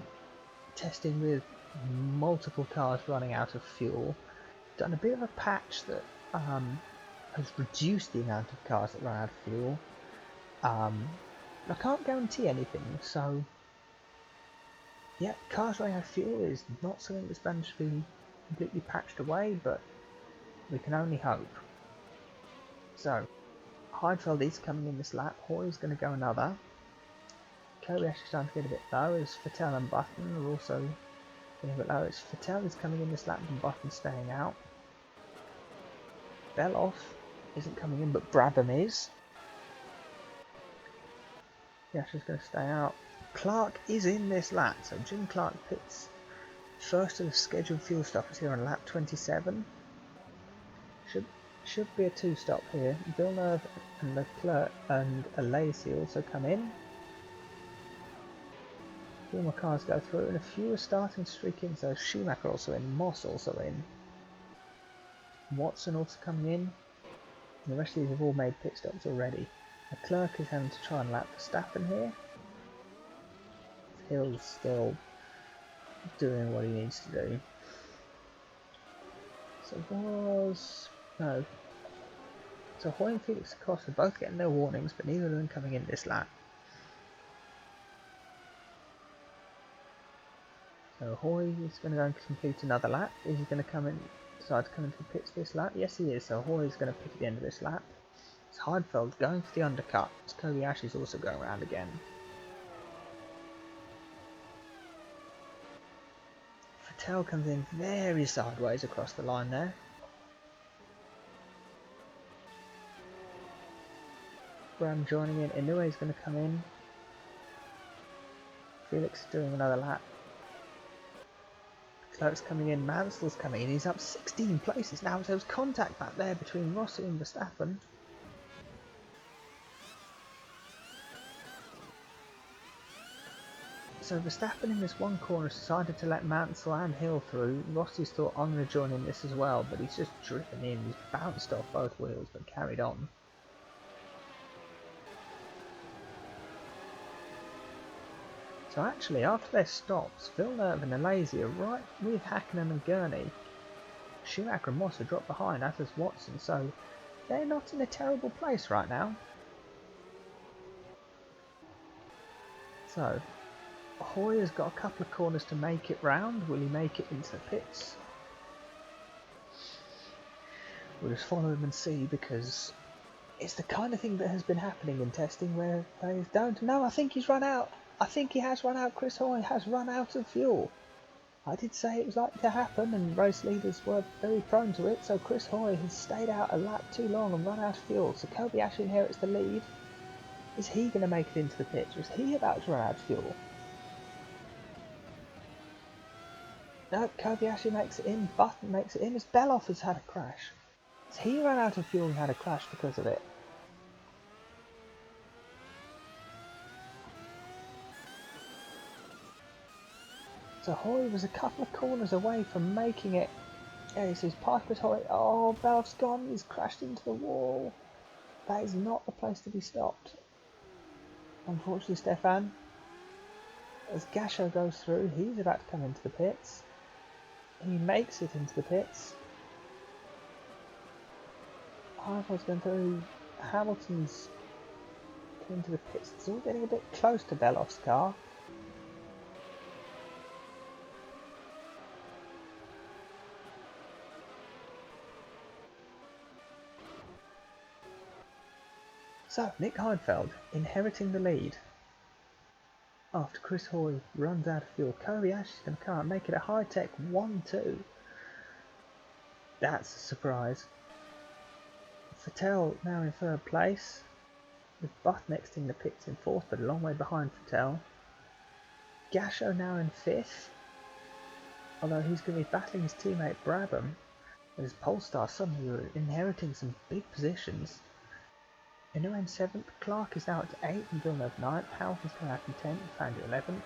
testing with multiple cars running out of fuel. Done a bit of a patch that has reduced the amount of cars that run out of fuel. I can't guarantee anything, so yeah, cars running out of fuel is not something that's managed to be completely patched away, but we can only hope. So, Heidfeld is coming in this lap, Hoy's going to go another. Kobe actually starting to get a bit low, as Vettel and Button are also getting a bit low. It's Vettel is coming in this lap and Button staying out. Beloff isn't coming in, but Brabham is. Yasha's going to stay out. Clark is in this lap, so Jim Clark pits first of the scheduled fuel stoppers here on lap 27. Should be a two-stop here. Villeneuve and Leclerc and Alesi also come in. A few more cars go through, and a few are starting to streak in, so Schumacher also in, Moss also in. Watson also coming in. And the rest of these have all made pit stops already. Leclerc is having to try and lap Verstappen here. Hill's still doing what he needs to do. So Hoy and Felix Acosta are both getting their warnings, but neither of them coming in this lap. So Hoy is going to go and complete another lap. Is he going to decide to come into the pits this lap? Yes, he is. So Hoy is going to pit at the end of this lap. It's Heidfeld going for the undercut. It's Kobayashi is also going around again. Vettel comes in very sideways across the line there. Graham joining in. Inoue is going to come in. Felix is doing another lap. Clerk's coming in. Mansell's coming in. He's up 16 places now. So there's contact back there between Rossi and Verstappen. So Verstappen in this one corner decided to let Mansell and Hill through. Rossi's thought, I'm going to join in this as well, but he's just driven in. He's bounced off both wheels but carried on. So actually, after their stops, Villeneuve and Alesi are right with Hakkinen and Gurney. Schumacher and Moss are dropped behind, as is Watson, so they're not in a terrible place right now. So, Hoy has got a couple of corners to make it round. Will he make it into the pits? We'll just follow him and see, because it's the kind of thing that has been happening in testing where they don't know. I think he's run out. I think he has run out. Chris Hoy has run out of fuel. I did say it was likely to happen, and race leaders were very prone to it, so Chris Hoy has stayed out a lap too long and run out of fuel, so Kobayashi inherits the lead. Is he going to make it into the pits, or is he about to run out of fuel? No, Kobayashi makes it in, Button makes it in, as Beloff has had a crash. Has he run out of fuel and had a crash because of it? So Hoy was a couple of corners away from making it. Yeah, he says Piper's Hoy. Oh, Beloff's gone, he's crashed into the wall. That is not the place to be stopped. Unfortunately, Stefan, as Gasho goes through, he's about to come into the pits. He makes it into the pits. Harvard's going through. Hamilton's into the pits. It's all getting a bit close to Beloff's car. So, Nick Heidfeld inheriting the lead. After Chris Hoy runs out of fuel, Kobayashi's going to come out and make it a high-tech 1-2. That's a surprise. Vettel now in third place, with Button in the pits in fourth, but a long way behind Vettel. Gasho now in fifth, although he's going to be battling his teammate Brabham, as Polestar suddenly inheriting some big positions. Inu in 7th, Clark is now at 8th and Villeneuve 9th, Hamilton's coming out in 10th, Fangio 11th,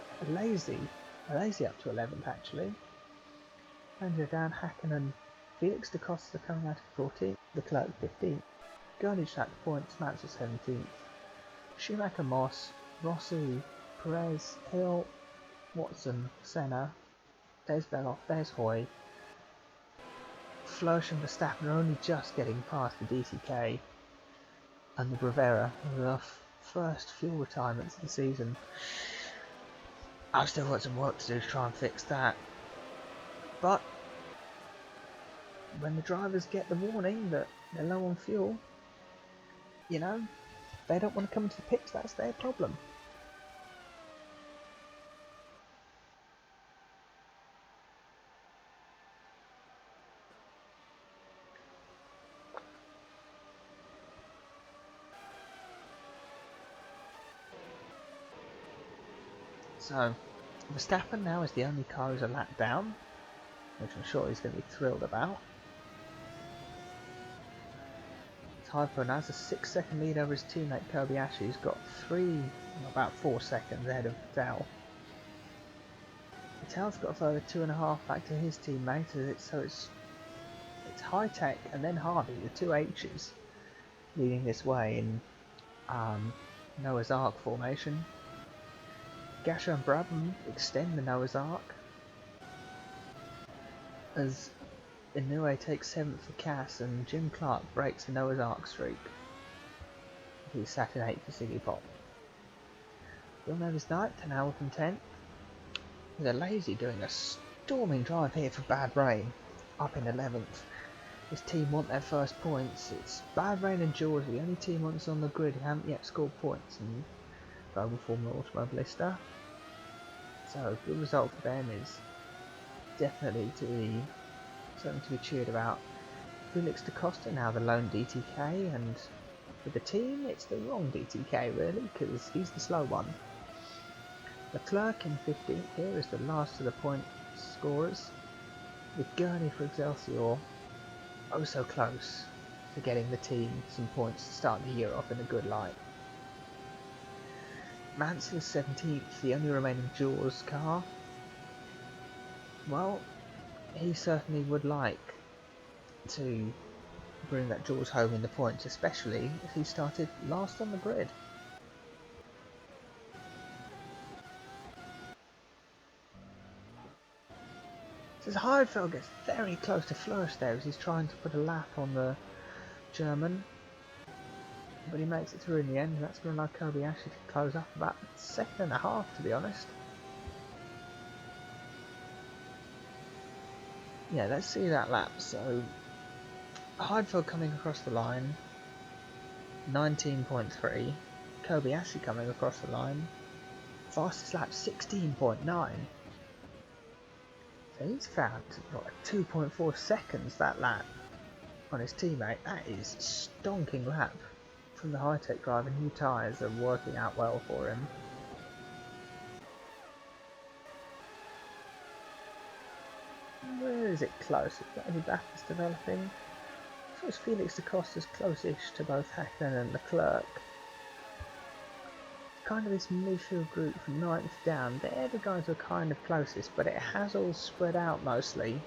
Lazy up to 11th actually. Fangio down, Hakkinen, Felix da Costa coming out at 14th, Leclerc 15th, Gurney at points, Mansell 17th, Schumacher, Moss, Rossi, Perez, Hill, Watson, Senna, there's Beloff, there's Hoy. Flörsch and Verstappen are only just getting past the DTK and the Bravera, the first fuel retirements of the season. I've still got some work to do to try and fix that. But when the drivers get the warning that they're low on fuel, you know, they don't want to come to the pits, that's their problem. So, Verstappen now is the only car who's a lap down, which I'm sure he's going to be thrilled about. Heidfeld now has a 6-second lead over his teammate Kobayashi, who's got about 4 seconds ahead of Vettel. Vettel's got a further 2.5 back to his teammate, so it's High-Tech and then Harvey, the two H's, leading this way in Noah's Ark formation. Gasho and Brabham extend the Noah's Ark, as Inoue takes 7th for Cass and Jim Clark breaks the Noah's Ark streak. He's sat in 8th for Siggy Pop. Villeneuve is 9th and Hamilton 10th. With a Lazy doing a storming drive here for Bad Rain, up in 11th. His team want their first points. It's Bad Rain and Jaws, the only team on the grid who haven't yet scored points in Global Formula Automobilista. So a good result for them is definitely something to be cheered about. Felix da Costa now the lone DTK, and for the team it's the wrong DTK really, because he's the slow one. Leclerc in 15th here is the last of the point scorers, with Gurney for Excelsior oh so close to getting the team some points to start the year off in a good light. Mansell is 17th, the only remaining Jaws car. Well, he certainly would like to bring that Jaws home in the points, especially if he started last on the grid. So Heidfeld gets very close to Flörsch there as he's trying to put a lap on the German, but he makes it through in the end, and that's going to allow Kobayashi to close up about a second and a half, to be honest. Yeah, let's see that lap. So Heidfeld coming across the line, 19.3. Kobayashi coming across the line, fastest lap 16.9. He's found like 2.4 seconds that lap on his teammate. That is a stonking lap from the high-tech driver. New tyres are working out well for him. Where is it close? Have you got any battles developing? So it's Felix da Costa's close-ish to both Hackman and Leclerc. Kind of this midfield group from 9th down, they're the guys who are kind of closest, but it has all spread out mostly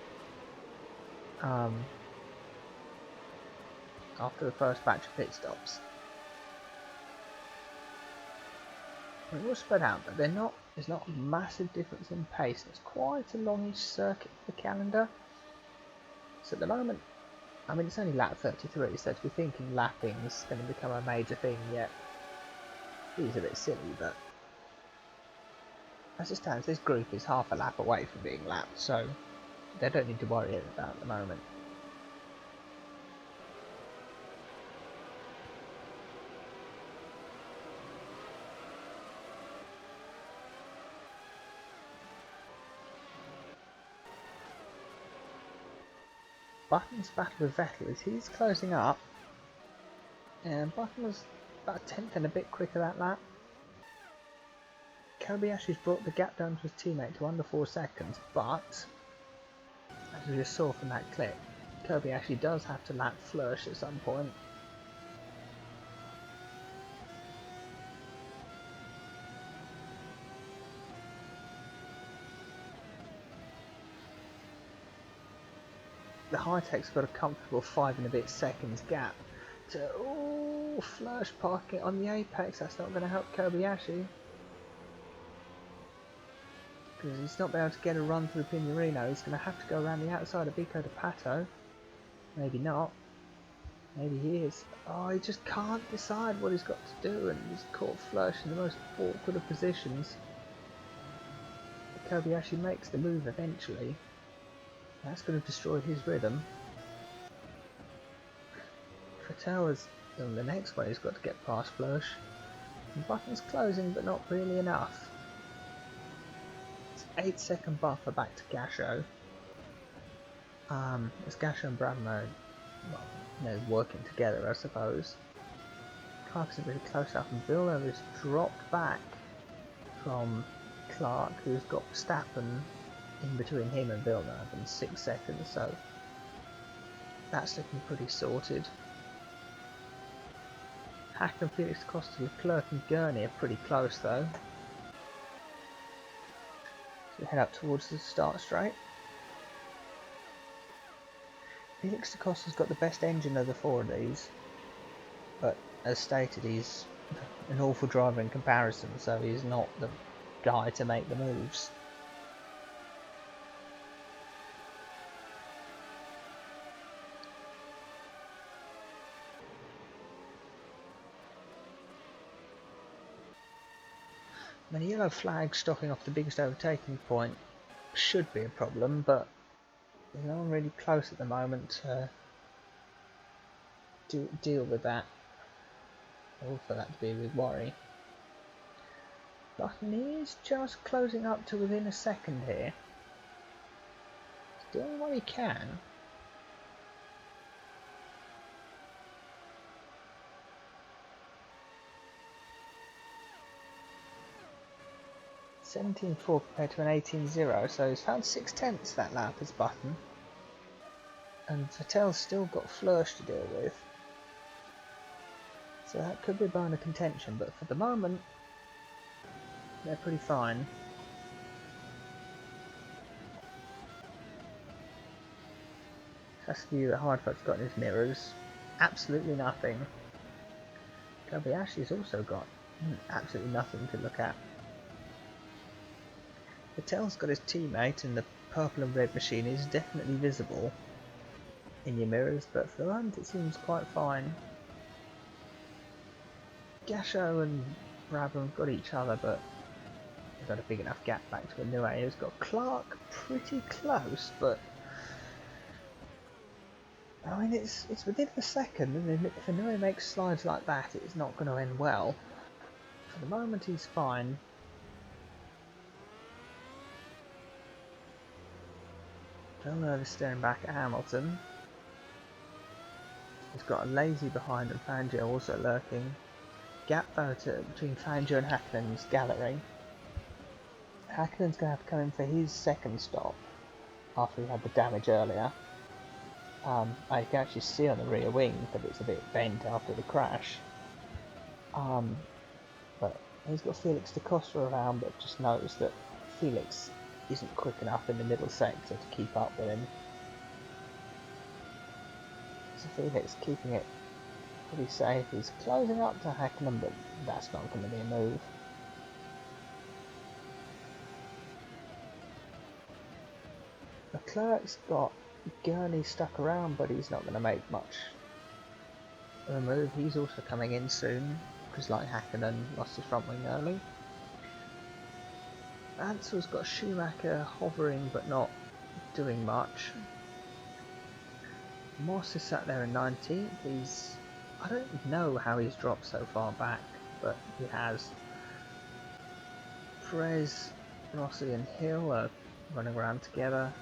after the first batch of pit stops. It will spread out, but there's not a massive difference in pace. It's quite a longish circuit for the calendar. So at the moment, I mean, it's only lap 33, so to be thinking lapping's going to become a major thing yet. It's a bit silly, but as it stands, this group is half a lap away from being lapped, so they don't need to worry about at the moment. Button's battle with Vettel is he's closing up, and Button was about a tenth and a bit quicker that lap. Kobayashi's brought the gap down to his teammate to under 4 seconds, but as we just saw from that clip, Kobayashi does have to lap Fleush at some point. The high-tech's got a comfortable 5 and a bit seconds gap to Fleush parking on the apex. That's not going to help Kobayashi, because he's not been able to get a run through Pinerino. He's going to have to go around the outside of Vico de Pato. Maybe not. Maybe he is. Oh, he just can't decide what he's got to do, and he's caught Fleush in the most awkward of positions. But Kobayashi makes the move eventually. That's going to destroy his rhythm. Vettel is on the next one. He's got to get past Fleush. Button's closing, but not really enough. It's 8-second buffer back to Gasho. As Gasho and Bradmo, well, working together, I suppose. Clark's really close up, and Villeneuve is dropped back from Clark, who's got Verstappen in between him and Villeneuve in 6 seconds, so that's looking pretty sorted. Hack and Felix da Costa, Leclerc and Gurney are pretty close though. So we head up towards the start straight. Felix da Costa's got the best engine of the 4 of these, but as stated, he's an awful driver in comparison, so he's not the guy to make the moves. The yellow flag stopping off the biggest overtaking point should be a problem, but there's no one really close at the moment to deal with that, or for that to be with worry. Button is just closing up to within a second here. He's doing what he can. (17.4) compared to an 18.0, so he's found 6/10 that lap as Button. And Vettel's still got Fleush to deal with. So that could be a bone of contention, but for the moment, they're pretty fine. That's the view that Hardfoot's got in his mirrors. Absolutely nothing. Kobayashi's also got absolutely nothing to look at. Vettel's got his teammate, and the purple and red machine is definitely visible in your mirrors, but for the moment it seems quite fine. Gasho and Brabham have got each other, but they've got a big enough gap back to Inouye, who's got Clark pretty close, but I mean it's within a second, and if Inouye makes slides like that, it's not going to end well. For the moment he's fine. Villeneuve staring back at Hamilton. He's got a lazy behind and Fangio also lurking. Gap though between Fangio and Hakkönen's gallery. Hakkönen's going to have to come in for his second stop after he had the damage earlier. I can actually see on the rear wing that it's a bit bent after the crash. But he's got Felix da Costa around, but just knows that Felix isn't quick enough in the middle sector to keep up with him. So Felix keeping it pretty safe. He's closing up to Hakkönen, but that's not going to be a move. Leclerc's got Gurney stuck around, but he's not going to make much of a move. He's also coming in soon, because like Hakkönen lost his front wing early. Ansell's got Schumacher hovering but not doing much. Moss is sat there in 19th. I don't know how he's dropped so far back, but he has. Perez, Rossi and Hill are running around together.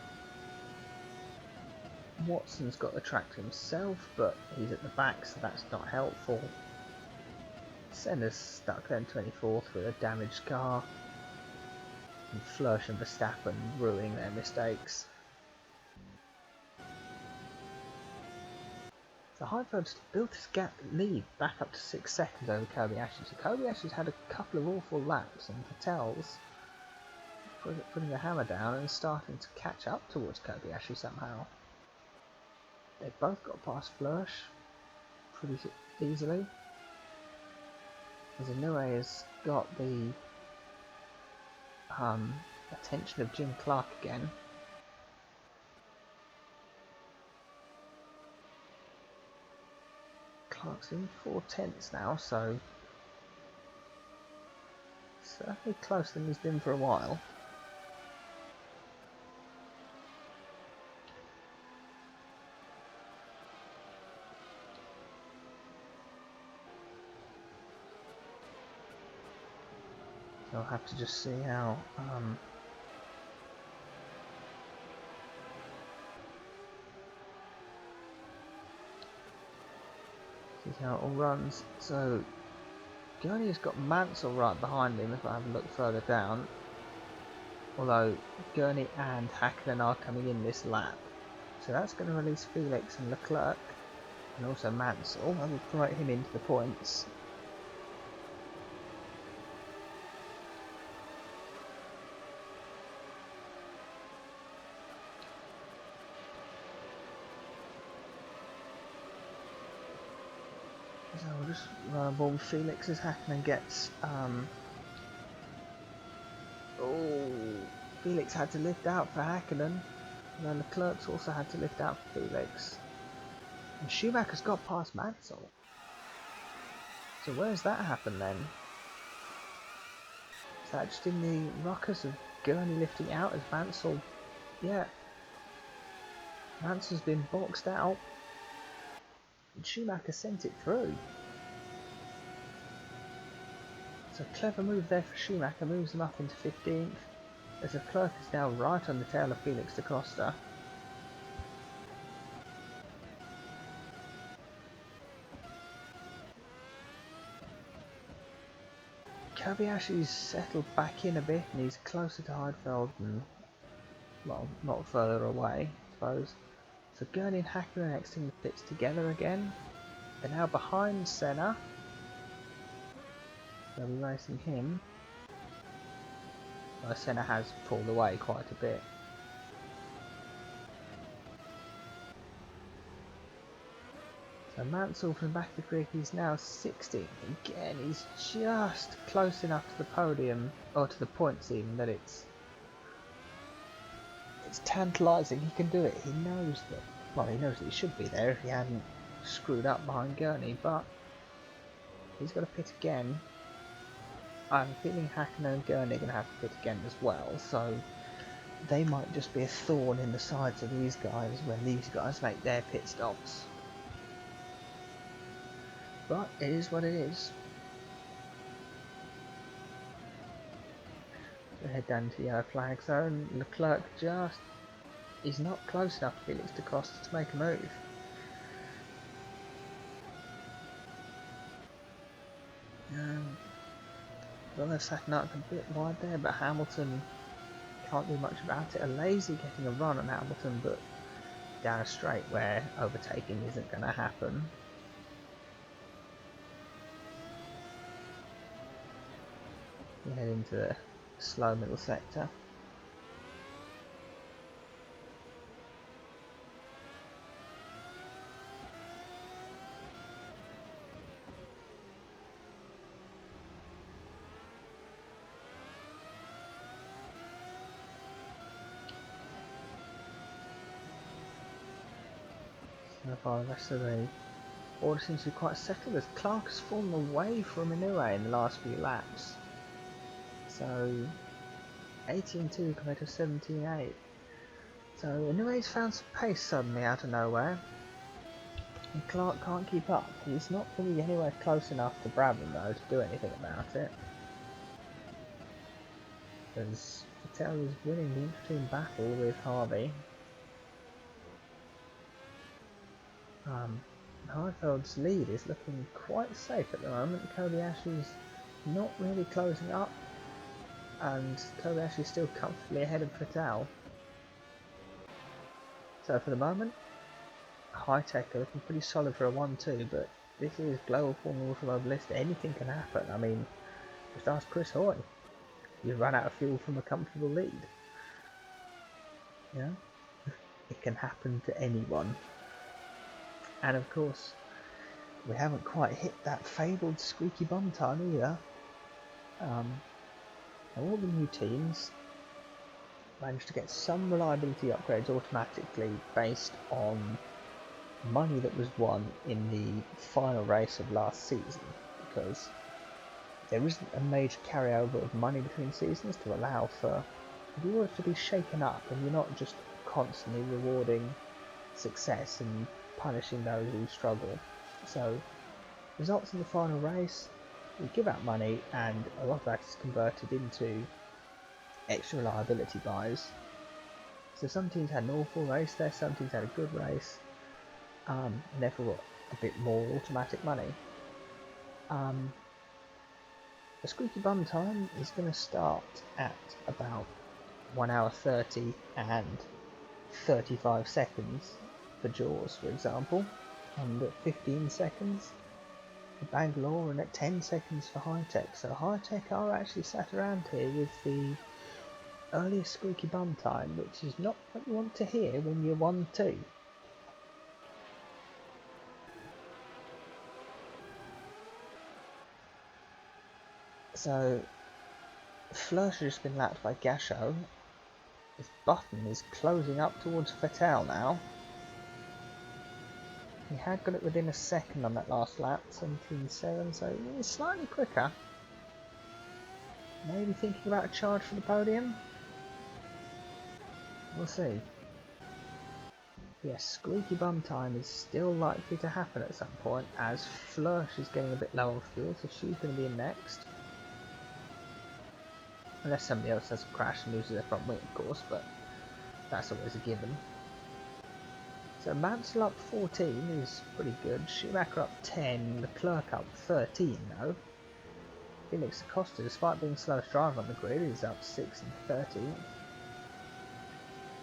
Watson's got the track to himself, but he's at the back, so that's not helpful. Senna's stuck there in 24th with a damaged car. And Flörsch and Verstappen ruining their mistakes. So Heidfeld's built his gap lead back up to 6 seconds over Kobayashi. So Kobayashi's had a couple of awful laps, and Vettel's putting the hammer down and starting to catch up towards Kobayashi somehow. They've both got past Flörsch pretty easily. As Inoue has got the attention of Jim Clark again. Clark's in 4/10 now, so certainly closer than he's been for a while. So I'll have to just see how it all runs. So Gurney's got Mansell right behind him if I have a look further down. Although Gurney and Hakkönen are coming in this lap. So that's going to release Felix and Leclerc. And also Mansell. I will promote him into the points. So we'll just run a ball with Felix as Hakkönen gets Felix had to lift out for Hakkönen, and then Leclerc's also had to lift out for Felix. And Schumacher's got past Mansell. So where's that happened then? Is that just in the ruckus of Gurney lifting out as Mansell? Yeah. Mansell's been boxed out. And Schumacher sent it through. So clever move there for Schumacher, moves him up into 15th. As Leclerc is now right on the tail of Felix da Costa. Kobayashi's settled back in a bit and he's closer to Heidfeld and, well, not further away, I suppose. So Gurney and Hakkönen are exiting the pits together again. They're now behind Senna. They'll be racing him. Well, Senna has pulled away quite a bit. So Mansell from the back of the grid, he's now 60. Again, he's just close enough to the podium, or to the points even, that it's tantalising. He can do it. He knows that. Well, he knows that he should be there if he hadn't screwed up behind Gurney, but he's got to pit again. I'm feeling Hakkönen and Gurney are going to have to pit again as well, so they might just be a thorn in the sides of these guys when these guys make their pit stops. But it is what it is. So head down to yellow flag zone. Leclerc just he's not close enough for Felix da Costa to make a move. Well, they're setting up a bit wide there, but Hamilton can't do much about it. A lazy getting a run on Hamilton, but down a straight where overtaking isn't going to happen. We head into the slow middle sector. So far, the rest of the order seems to be quite settled as Clark has fallen away from Inoue in the last few laps. So 18.2 compared to 17.8. So Inoue's found some pace suddenly out of nowhere. And Clark can't keep up. He's not really anywhere close enough to Brabham though to do anything about it. As Vettel is winning the inter-team battle with Harvey. Heifeld's lead is looking quite safe at the moment. Kobayashi's not really closing up, and Kobayashi's still comfortably ahead of Vettel. So for the moment, High-Tech are looking pretty solid for a 1-2, but this is Global Formula Automobilista. Anything can happen. I mean, just ask Chris Hoy. You run out of fuel from a comfortable lead. Yeah, it can happen to anyone. And of course, we haven't quite hit that fabled squeaky bum time either. All the new teams managed to get some reliability upgrades automatically based on money that was won in the final race of last season, because there isn't a major carryover of money between seasons to allow for rewards to be shaken up, and you're not just constantly rewarding success and punishing those who struggle. So results in the final race, we give out money, and a lot of that is converted into extra reliability buys. So some teams had an awful race there, some teams had a good race, and therefore got a bit more automatic money. The squeaky bum time is going to start at about 1 hour 30 and 35 seconds for Jaws, for example, and at 15 seconds for Bangalore, and at 10 seconds for High-Tech. So High-Tech are actually sat around here with the earliest squeaky bum time, which is not what you want to hear when you're 1-2. So Fleur has just been lapped by Gasho. His Button is closing up towards Vettel now. He had got it within a second on that last lap, 17.7, so he's slightly quicker. Maybe thinking about a charge for the podium? We'll see. Yes, squeaky bum time is still likely to happen at some point, as Fleur is getting a bit low on fuel, so she's going to be in next. Unless somebody else has a crash and loses their front wing, of course, but that's always a given. So Mansell up 14 is pretty good. Schumacher up 10, Leclerc up 13 though. Felix da Costa, despite being slowest driver on the grid, is up 6 and 13.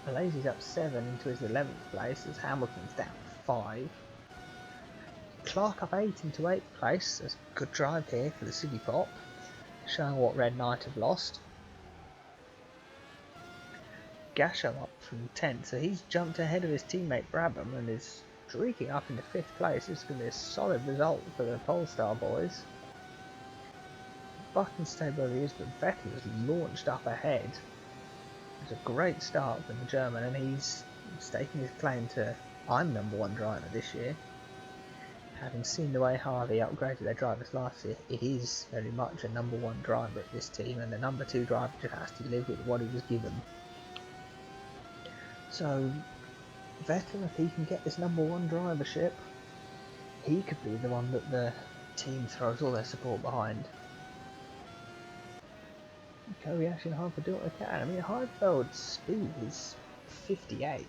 Malaysia's up 7 into his 11th place as Hamilton's down 5. Clark up 8 into 8th place. That's a good drive here for the City Pop, showing what Red Knight have lost. Gasho up from 10th, so he's jumped ahead of his teammate Brabham and is streaking up into 5th place. This is going to be a solid result for the Polestar boys. Button stayed where he is, but Vettel has launched up ahead. It's a great start for the German, and he's staking his claim to I'm #1 driver this year. Having seen the way Harvey upgraded their drivers last year, it is very much a #1 driver at this team, and the #2 driver just has to live with what he was given. So Vettel, if he can get this #1 drivership, he could be the one that the team throws all their support behind. Kobayashi and Harper do what they can. I mean, Heidfeld's speed is 58.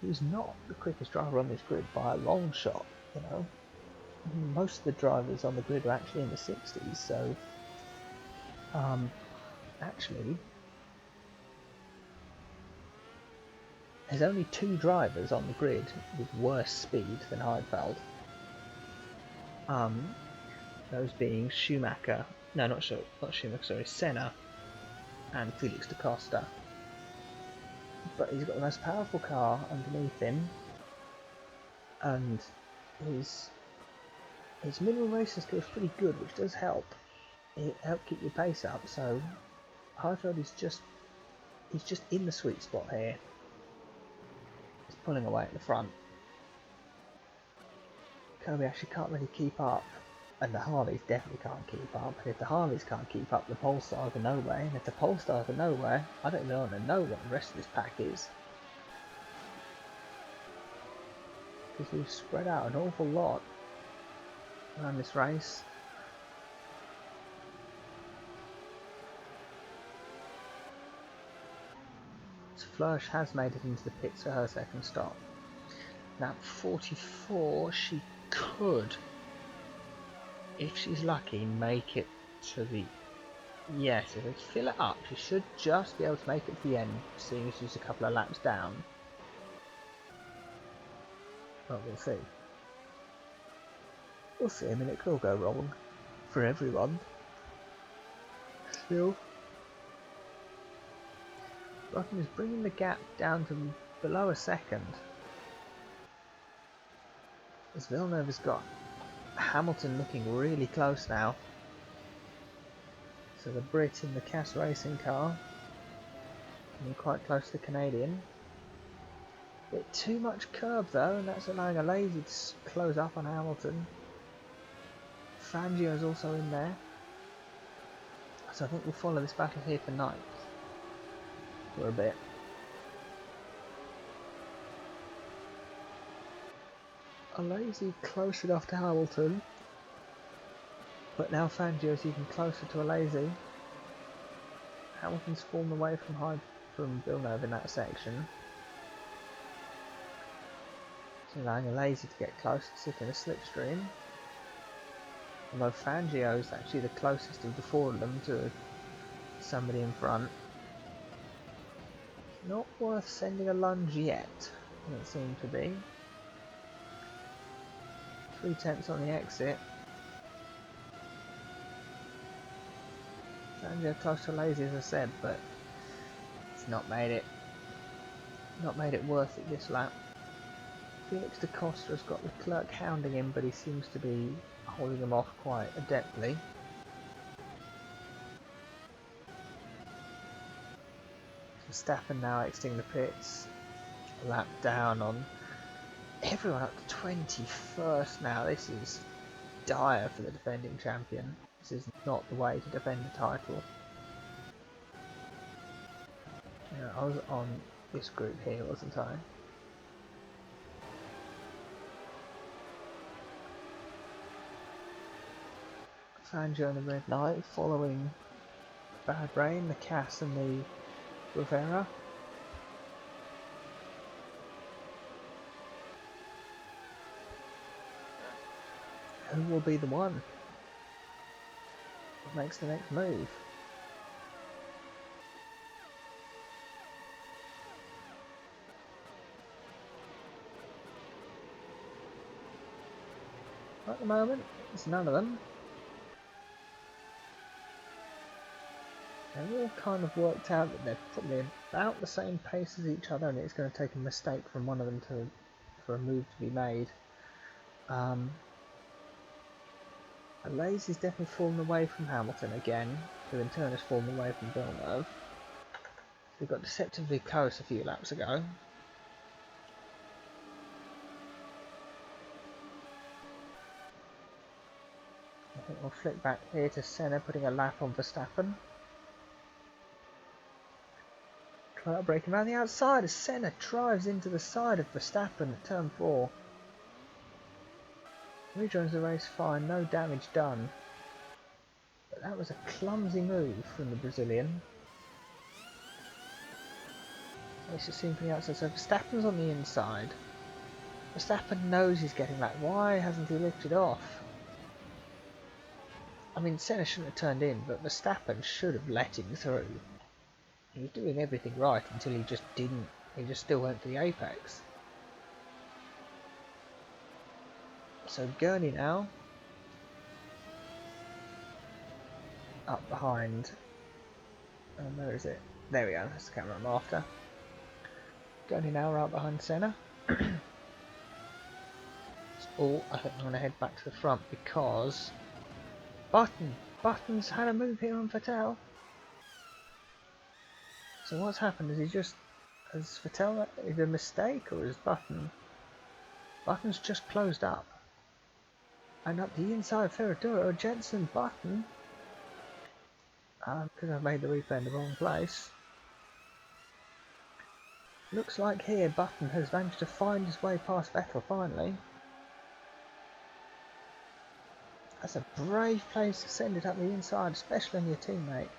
He was not the quickest driver on this grid by a long shot, you know. Most of the drivers on the grid are actually in the 60s, so actually there's only 2 drivers on the grid with worse speed than Heidfeld. Those being Schumacher, no, not Schumacher, sorry, Senna and Felix da Costa. But he's got the most powerful car underneath him, and his minimum racing skill is pretty good, which does help. It helps keep your pace up. So Heidfeld is just in the sweet spot here. He's pulling away at the front. Kirby actually can't really keep up, and the Harleys definitely can't keep up. And if the Harleys can't keep up, the Polestars are nowhere. And if the Polestars are nowhere, I don't even want to know what the rest of this pack is. Because we've spread out an awful lot around this race. So Flörsch has made it into the pits for her second stop. Now 44, she could, if she's lucky, make it to the... Yes, if we fill it up, she should just be able to make it to the end, seeing as she's a couple of laps down. But we'll see. We'll see. I mean, it could all go wrong for everyone. Still, Rotten is bringing the gap down to below a second. As Villeneuve has got Hamilton looking really close now. So the Brit in the Cass Racing car getting quite close to the Canadian. Bit too much curb though, and that's allowing a lazy to close up on Hamilton. Fangio's also in there. So I think we'll follow this battle here for ninth for a bit. A lazy close enough to Hamilton, but now Fangio's even closer to a lazy. Hamilton's fallen away from Villeneuve in that section. So allowing a lazy to get close to sit in a slipstream. Although Fangio's actually the closest of the 4 of them to somebody in front. Not worth sending a lunge yet, doesn't seem to be. 3/10 on the exit. Fangio close to lazy, as I said, but it's not made it worth it this lap. Felix da Costa has got Leclerc hounding him, but he seems to be holding him off quite adeptly. Verstappen now exiting the pits, a lap down on everyone up to 21st now. This is dire for the defending champion. This is not the way to defend the title. Yeah, I was on this group here, wasn't I? Fangio and the Red Knight following Bad Rain, the Cass and the Rivera. Who will be the one that makes the next move? At the moment, it's none of them. They've all kind of worked out that they're probably about the same pace as each other, and it's going to take a mistake from one of them for a move to be made. Lazy's definitely fallen away from Hamilton again, who in turn has fallen away from Villeneuve. We got deceptively close a few laps ago. I think we'll flick back here to Senna putting a lap on Verstappen. Leclerc breaking around the outside as Senna drives into the side of Verstappen at turn 4. Rejoins the race fine, no damage done. But that was a clumsy move from the Brazilian. It's just seen from the outside. So Verstappen's on the inside. Verstappen knows he's getting that. Why hasn't he lifted off? I mean, Senna shouldn't have turned in, but Verstappen should have let him through. He was doing everything right until he just didn't. He just still went for the apex. So Gurney now up behind. Where is it? There we go. That's the camera I'm after. Gurney now right behind Senna. Oh, I think I'm going to head back to the front because Button's had a move here on Vettel. So what's happened is has Vettel is a mistake, or is Button's just closed up, and up the inside Ferradura, Jensen Button, because I've made the replay in the wrong place. Looks like here Button has managed to find his way past Vettel finally. That's a brave place to send it up the inside, especially on your teammate.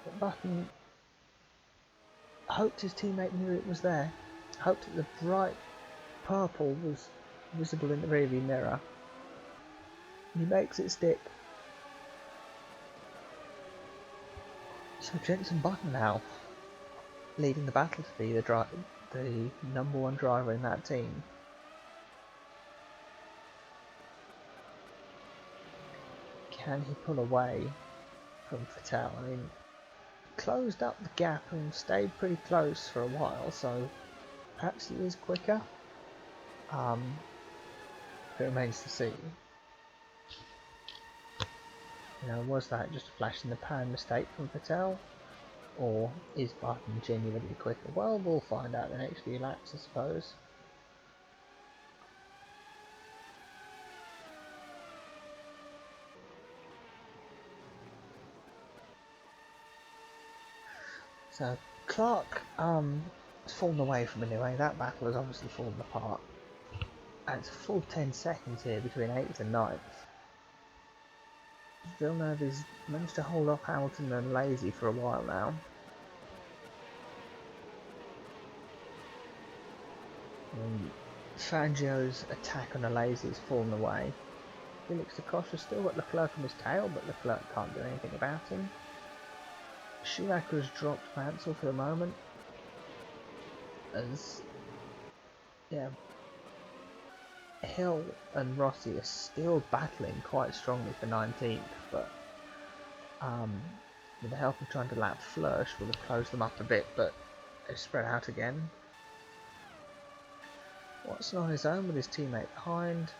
But Button hoped his teammate knew it was there. Hoped that the bright purple was visible in the rearview mirror. And he makes it stick. So Jensen Button now leading the battle to be the #1 driver in that team. Can he pull away from Vettel? I mean, closed up the gap and stayed pretty close for a while, so perhaps he is quicker. It remains to see. You know, was that just a flash in the pan mistake from Vettel, or is Button genuinely quicker? Well, we'll find out the next few laps, I suppose. So Clark has fallen away from anyway. That battle has obviously fallen apart. And it's a full 10 seconds here between 8th and 9th. Villeneuve has managed to hold off Hamilton and Lazy for a while now. And Fangio's attack on Lazy has fallen away. Felix da Costa's still got Leclerc on his tail, but Leclerc can't do anything about him. Schumacher has dropped Mansell for the moment, as Hill and Rossi are still battling quite strongly for 19th, but with the help of trying to lap Flörsch would have closed them up a bit, but they've spread out again. Watson on his own with his teammate behind.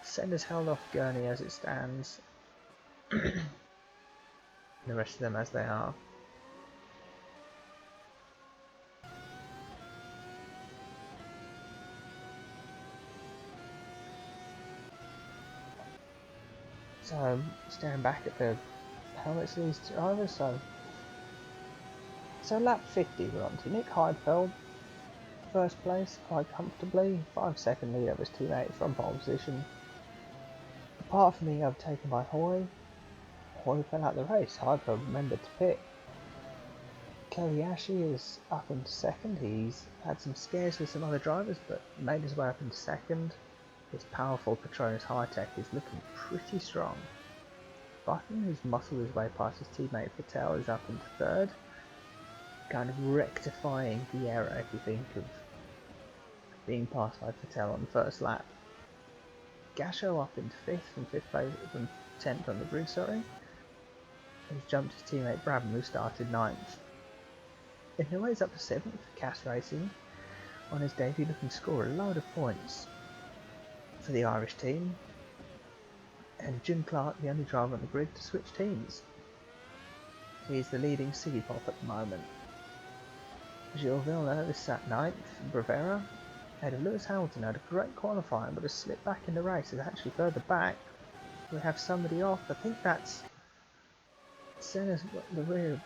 Senna's held off Gurney as it stands. The rest of them as they are. So, staring back at the helmets of these drivers, so lap 50 we're on to. Nick Heidfeld, first place, quite comfortably, 5-second lead over his teammate from pole position. Apart from being overtaken by Hoy fell out the race. Heidfeld remembered to pit. Kobayashi is up into second. He's had some scares with some other drivers, but made his way up into second. His powerful Petronas high-tech is looking pretty strong. Button, who's muscled his way past his teammate Vettel, is up into third, kind of rectifying the error, if you think, of being passed by Vettel on the first lap. Gasho up into fifth, from 10th on the grid, He's jumped his teammate Brabham, who started 9th. In the ways up to 7th for Cass Racing, on his debut looking to score a load of points for the Irish team, and Jim Clark, the only driver on the grid to switch teams. He's the leading City Pop at the moment. Gilles Villeneuve is sat 9th, Bravera, ahead of Lewis Hamilton, had a great qualifying but has slipped back in the race. Is actually further back. We have somebody off. I think that's Senna's the rear.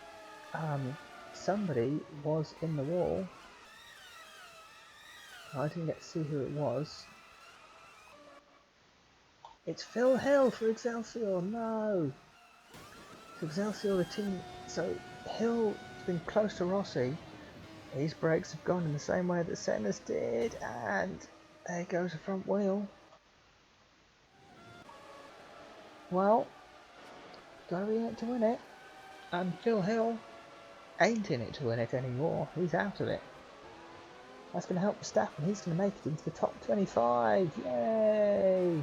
Somebody was in the wall. I didn't get to see who it was. It's Phil Hill for Excelsior. No, it's Excelsior, the team. So Hill has been close to Rossi, His brakes have gone in the same way that Senna's did, and there goes the front wheel. Well, gotta be in it to win it, and Phil Hill ain't in it to win it anymore. He's out of it. That's going to help Verstappen. He's going to make it into the top 25. Yay!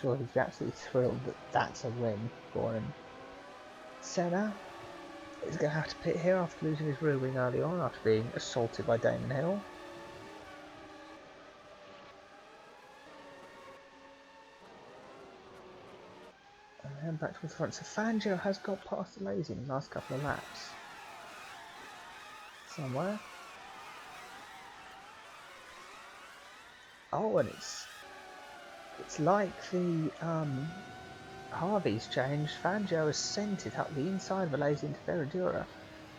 Sure, he's absolutely thrilled that that's a win for him. Senna is going to have to pit here after losing his rear wing early on after being assaulted by Damon Hill. And then back towards the front. So Fangio has got past the Lazy in the last couple of laps. Somewhere. Oh, and it's like the Harvey's changed. Fangio has sent it up the inside of a Lazy into Ferradura.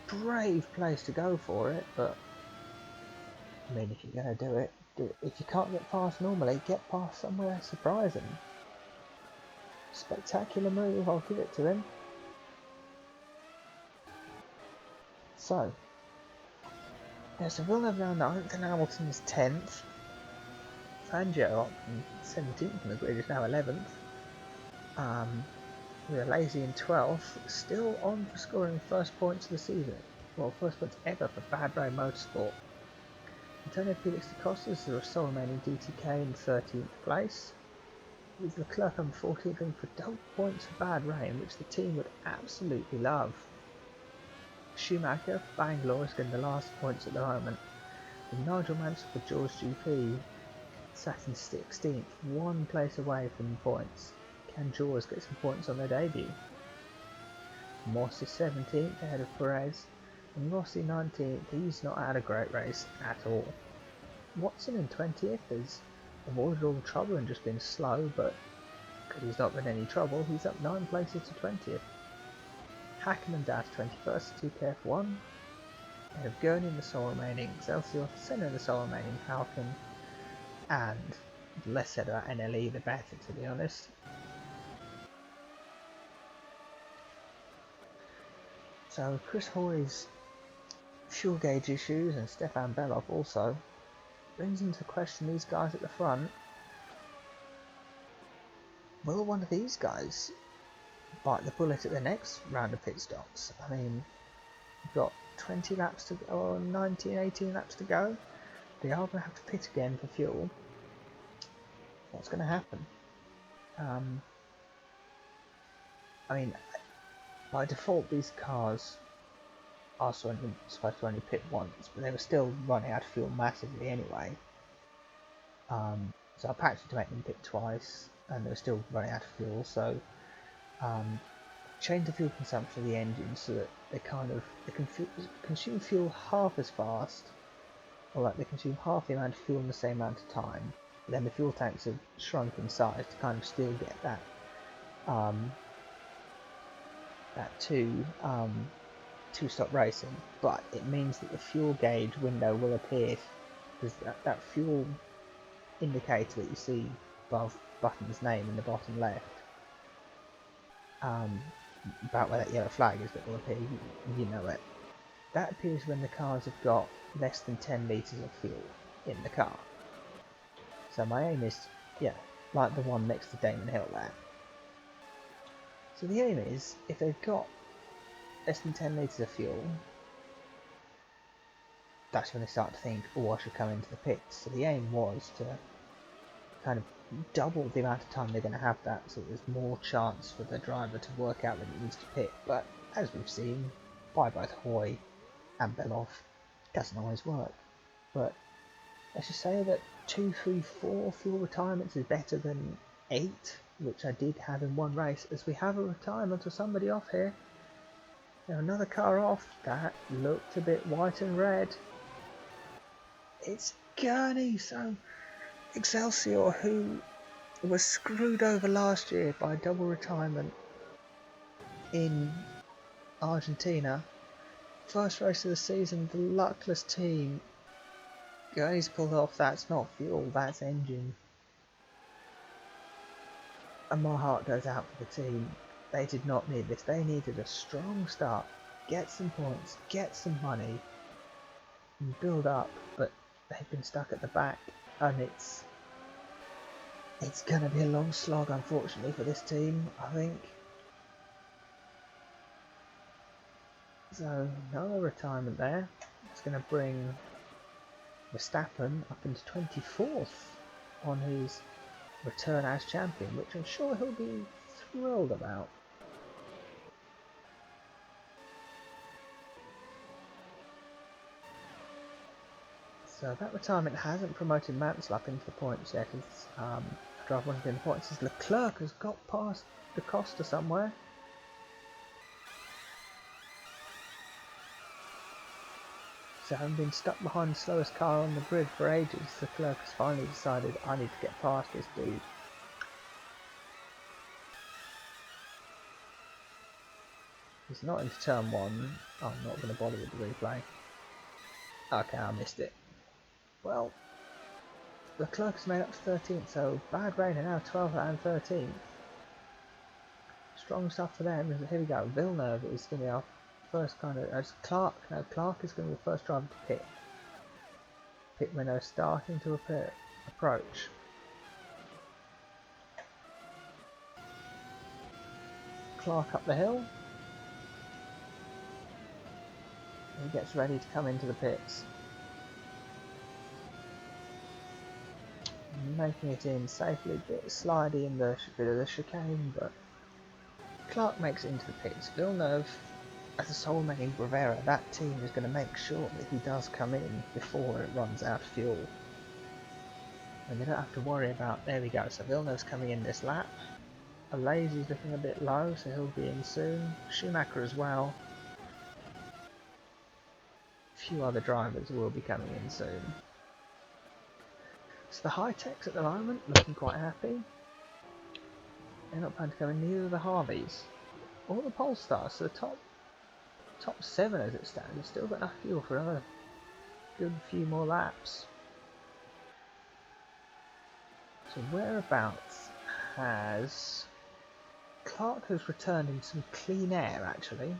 Brave place to go for it, but I mean, if you're going to do it. If you can't get past normally, get past somewhere surprising. Spectacular move, I'll give it to him. So, yeah, so Villeneuve now 9th and Hamilton is 10th. Fangio up from 17th and the grid is now 11th. We're Lazy in 12th, still on for scoring first points of the season. Well, first points ever for Bad Brain Motorsport. Antonio Felix da Costa is the sole remaining DTK in 13th place. With Leclerc on 14th and for double points for Bad Rain, which the team would absolutely love. Schumacher, Bangalore is getting the last points at the moment. And Nigel Mansell for George GP sat in 16th, one place away from points. Can Jaws get some points on their debut? Moss is 17th ahead of Perez, and Rossi 19th. He's not had a great race at all. Watson in 20th has avoided all the trouble and just been slow, but because he's not been any trouble, he's up 9 places to 20th. Hackman down to 21st, 2KF1. Ahead of Gurney in the sole remaining Excelsior, Senna in the sole remaining Falcon, and the less said about NLE the better, to be honest. So Chris Hoy's fuel gauge issues and Stefan Belov also brings into question these guys at the front. Will one of these guys bite the bullet at the next round of pit stops? I mean, we've got 20 laps to go, or 19, 18 laps to go. They are going to have to pit again for fuel. What's going to happen? I mean, by default these cars are supposed to only pit once, but they were still running out of fuel massively anyway. So I patched it to make them pit twice, and they were still running out of fuel, so change the fuel consumption of the engine so that they can consume fuel half as fast, or like they consume half the amount of fuel in the same amount of time. But then the fuel tanks have shrunk in size to kind of still get that two-stop racing, but it means that the fuel gauge window will appear, because that fuel indicator that you see above Button's name in the bottom left, about where that yellow flag is that will appear, you know it. That appears when the cars have got less than 10 litres of fuel in the car. So my aim is, yeah, like the one next to Damon Hill there. So the aim is, if they've got less than 10 litres of fuel, that's when they start to think, oh, I should come into the pits. So the aim was to kind of double the amount of time they're going to have that, so there's more chance for the driver to work out that he needs to pit. But as we've seen by both Hoy and Belov, it doesn't always work. But let's just say that 2, 3, 4 fuel retirements is better than 8, which I did have in one race, as we have a retirement of somebody off here. Now another car off, that looked a bit white and red. It's Gurney, so Excelsior, who was screwed over last year by a double retirement in Argentina. First race of the season, the luckless team. Gurney's pulled off, that's not fuel, that's engine. And my heart goes out for the team. They did not need this, they needed a strong start, get some points, get some money. and build up, but they've been stuck at the back, and it's going to be a long slog, unfortunately, for this team, I think. So, no retirement there. It's going to bring Verstappen up into 24th on his return as champion, which I'm sure he'll be thrilled about. So that retirement hasn't promoted Mansell up into the points yet. As driver wanting in the points, as Leclerc has got past Da Costa somewhere. So having been stuck behind the slowest car on the grid for ages, Leclerc has finally decided, I need to get past this dude. He's not into turn 1. Oh, I'm not going to bother with the replay. Okay, I missed it. Well, Leclerc has made up to 13th, so bad rain and now 12th and 13th. Strong stuff for them. Here we go. Villeneuve is going to be our first kind of... Clark is going to be the first driver to pit. Pit window starting to approach. Clark up the hill. He gets ready to come into the pits. Making it in safely, a bit slidey in the bit of the chicane, but Clark makes it into the pits. Villeneuve, as a sole main Brevera, that team is going to make sure that he does come in before it runs out of fuel. And they don't have to worry about, there we go, so Villeneuve's coming in this lap. Lazy's looking a bit low, so he'll be in soon. Schumacher as well. A few other drivers will be coming in soon. So the high-techs at the moment, looking quite happy. They're not planning to come in, neither the Harveys. All the Polestars, so the top 7 as it stands, have still got enough fuel for another good few more laps. So whereabouts has... Clark has returned in some clean air actually.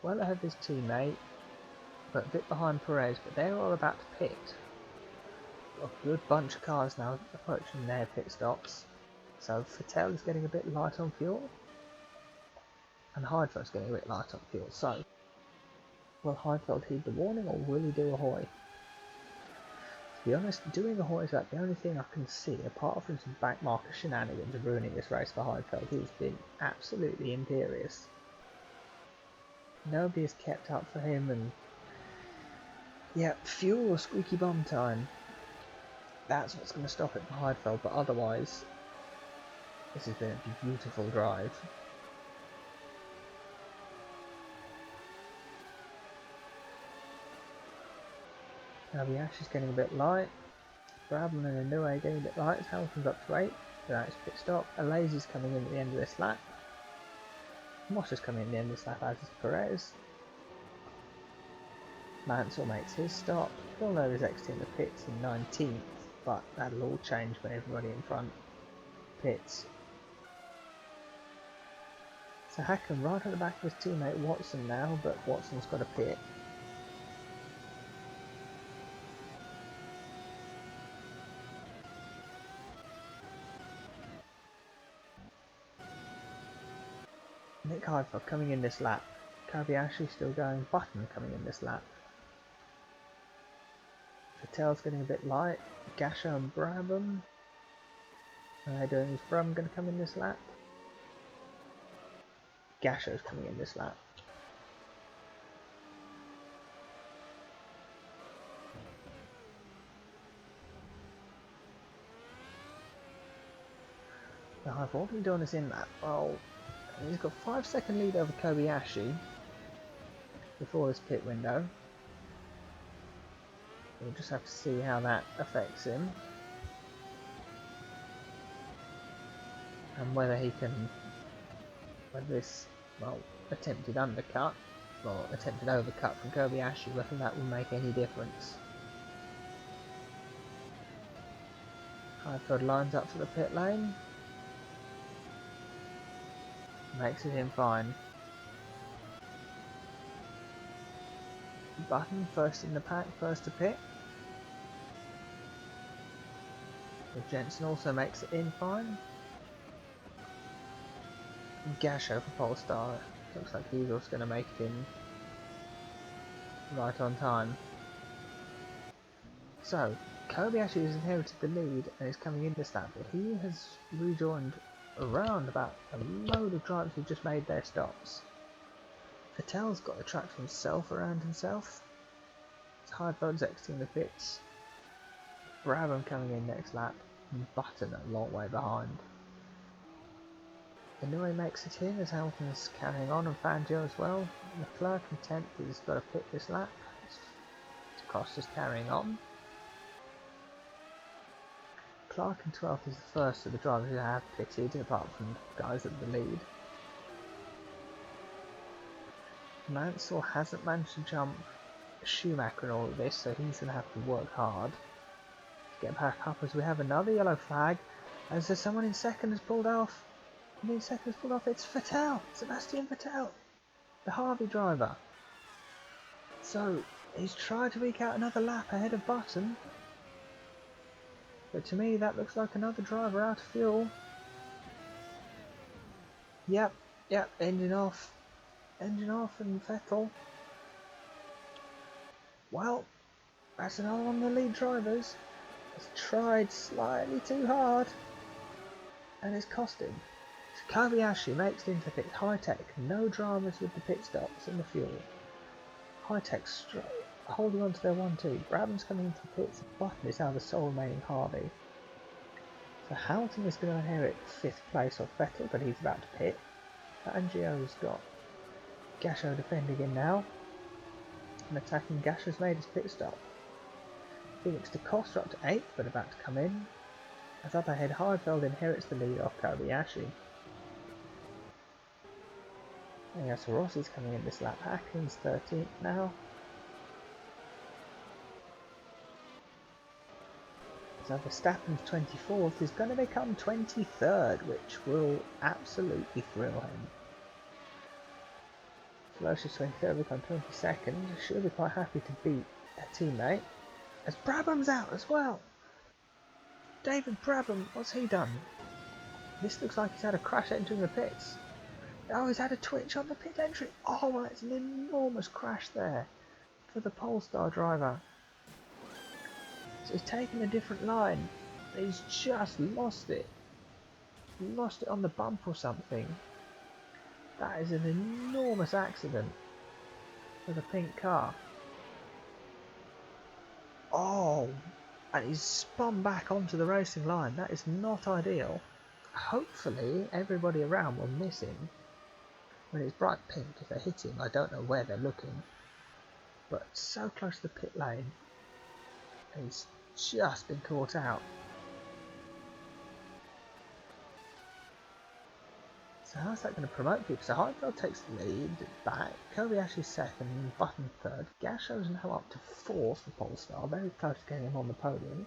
Well ahead of his teammate, but a bit behind Perez, but they're all about to pit. A good bunch of cars now approaching their pit stops. So Vettel is getting a bit light on fuel, and Heidfeld's getting a bit light on fuel. So, will Heidfeld heed the warning, or will he do a hoy? To be honest, doing a hoy is about the only thing I can see, apart from some backmarker shenanigans of ruining this race for Heidfeld. He's been absolutely imperious. Nobody has kept up for him, and yeah, fuel or squeaky bum time. That's what's going to stop it for Heidfeld, but otherwise, this has been a beautiful drive. Kobayashi's getting a bit light. Brabham and Inoue getting a bit light. Hamilton's up to 8. Without his pit stop. Alazy's coming in at the end of this lap. Moss is coming in at the end of this lap, as is Perez. Mansell makes his stop. Villeneuve is exiting the pits in 19th, but that'll all change when everybody in front pits. So Hacken right at the back of his teammate Watson now, but Watson's got a pit. Nick Heidfeld coming in this lap. Kobayashi still going. Button coming in this lap. Vettel's getting a bit light. Gasher and Brabham. What are they doing? Is Brabham going to come in this lap? Gasher's coming in this lap. Now, I've already done this in lap. Well, he's got 5-second lead over Kobayashi before this pit window. We'll just have to see how that affects him. And whether he can, whether this, well, attempted undercut, or attempted overcut from Kobayashi, whether that will make any difference. Heidfeld lines up for the pit lane. Makes it in fine. Button first in the pack, first to pit. Jensen also makes it in fine. And Gasho for Polestar. Looks like he's also going to make it in right on time. So, Kobayashi has inherited the lead and is coming in this lap, but he has rejoined around about a load of drivers who just made their stops. Vettel's got the track for himself around himself. Heidfeld's exiting the pits. Brabham coming in next lap, and Button a long way behind. Inoue makes it in as Hamilton's carrying on, and Fangio as well. Leclerc in 10th has got to pit this lap. Costa's carrying on. Clark in 12th is the first of the drivers who have pitted, apart from guys at the lead. Mansell hasn't managed to jump Schumacher in all of this, so he's going to have to work hard to get back up, as we have another yellow flag as there's someone in second has pulled off. And in second has pulled off, it's Vettel, Sebastian Vettel, the Harvey driver. So he's tried to eke out another lap ahead of Button, but to me that looks like another driver out of fuel. Yep, engine off and Vettel. Well, that's another one of the lead drivers. Has tried slightly too hard and it's cost him. So Kobayashi makes it into the pit. High-Tech, no dramas with the pit stops and the fuel. High-Tech holding on to their 1-2. Brabham's coming into the pits. Button is now the sole remaining Harvey. So Hamilton is going to inherit 5th place off Vettel, but he's about to pit. Fangio's got Gasho defending him now. And attacking Gasho's made his pit stop. Felix da Costa up to 8th, but about to come in. As up ahead, Heidfeld inherits the lead off Kobayashi. And yes, Rossi's coming in this lap. Hackman's 13th now. So Verstappen's 24th is going to become 23rd, which will absolutely thrill him. Flosha's 23rd will become 22nd. She'll be quite happy to beat a teammate. As Brabham's out as well. David Brabham, what's he done? This looks like he's had a crash entering the pits. Oh, he's had a twitch on the pit entry. Oh, that's an enormous crash there for the Polestar driver. So he's taken a different line. He's just lost it. Lost it on the bump or something. That is an enormous accident for the pink car. Oh, and he's spun back onto the racing line. That is not ideal. Hopefully everybody around will miss him. When it's bright pink, if they hit him, I don't know where they're looking. But so close to the pit lane. And he's just been caught out. So how's that going to promote people? So Heidfeld takes the lead back, Kobayashi second, Button third, Gasho's now up to 4th for Polestar, very close to getting him on the podium.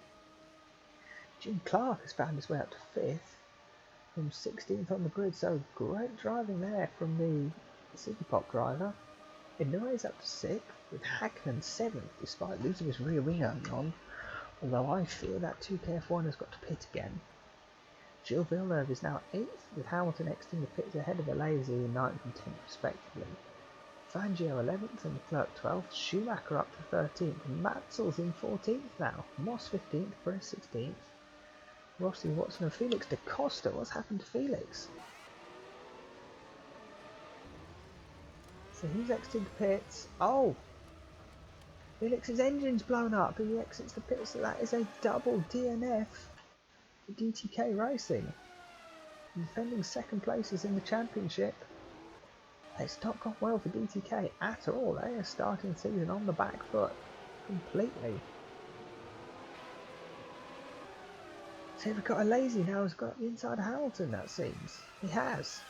Jim Clark has found his way up to 5th, from 16th on the grid, so great driving there from the City Pop driver. Inoue's up to 6th, with Hackman 7th, despite losing his rear wing early on, although I fear that 2KF1 has got to pit again. Gilles Villeneuve is now 8th, with Hamilton exiting the pits ahead of Alesi in 9th and 10th respectively. Fangio 11th and Leclerc 12th, Schumacher up to 13th, and Mansell's in 14th now, Moss 15th, Perez 16th, Rossi, Watson and Felix da Costa. What's happened to Felix? So he's exiting the pits. Oh! Felix's engine's blown up. He exits the pits, so that is a double DNF. DTK Racing, defending second places in the championship. It's not gone well for DTK at all. They are starting the season on the back foot completely. So we've got Alesi now, has got the inside of Hamilton, that seems. He has.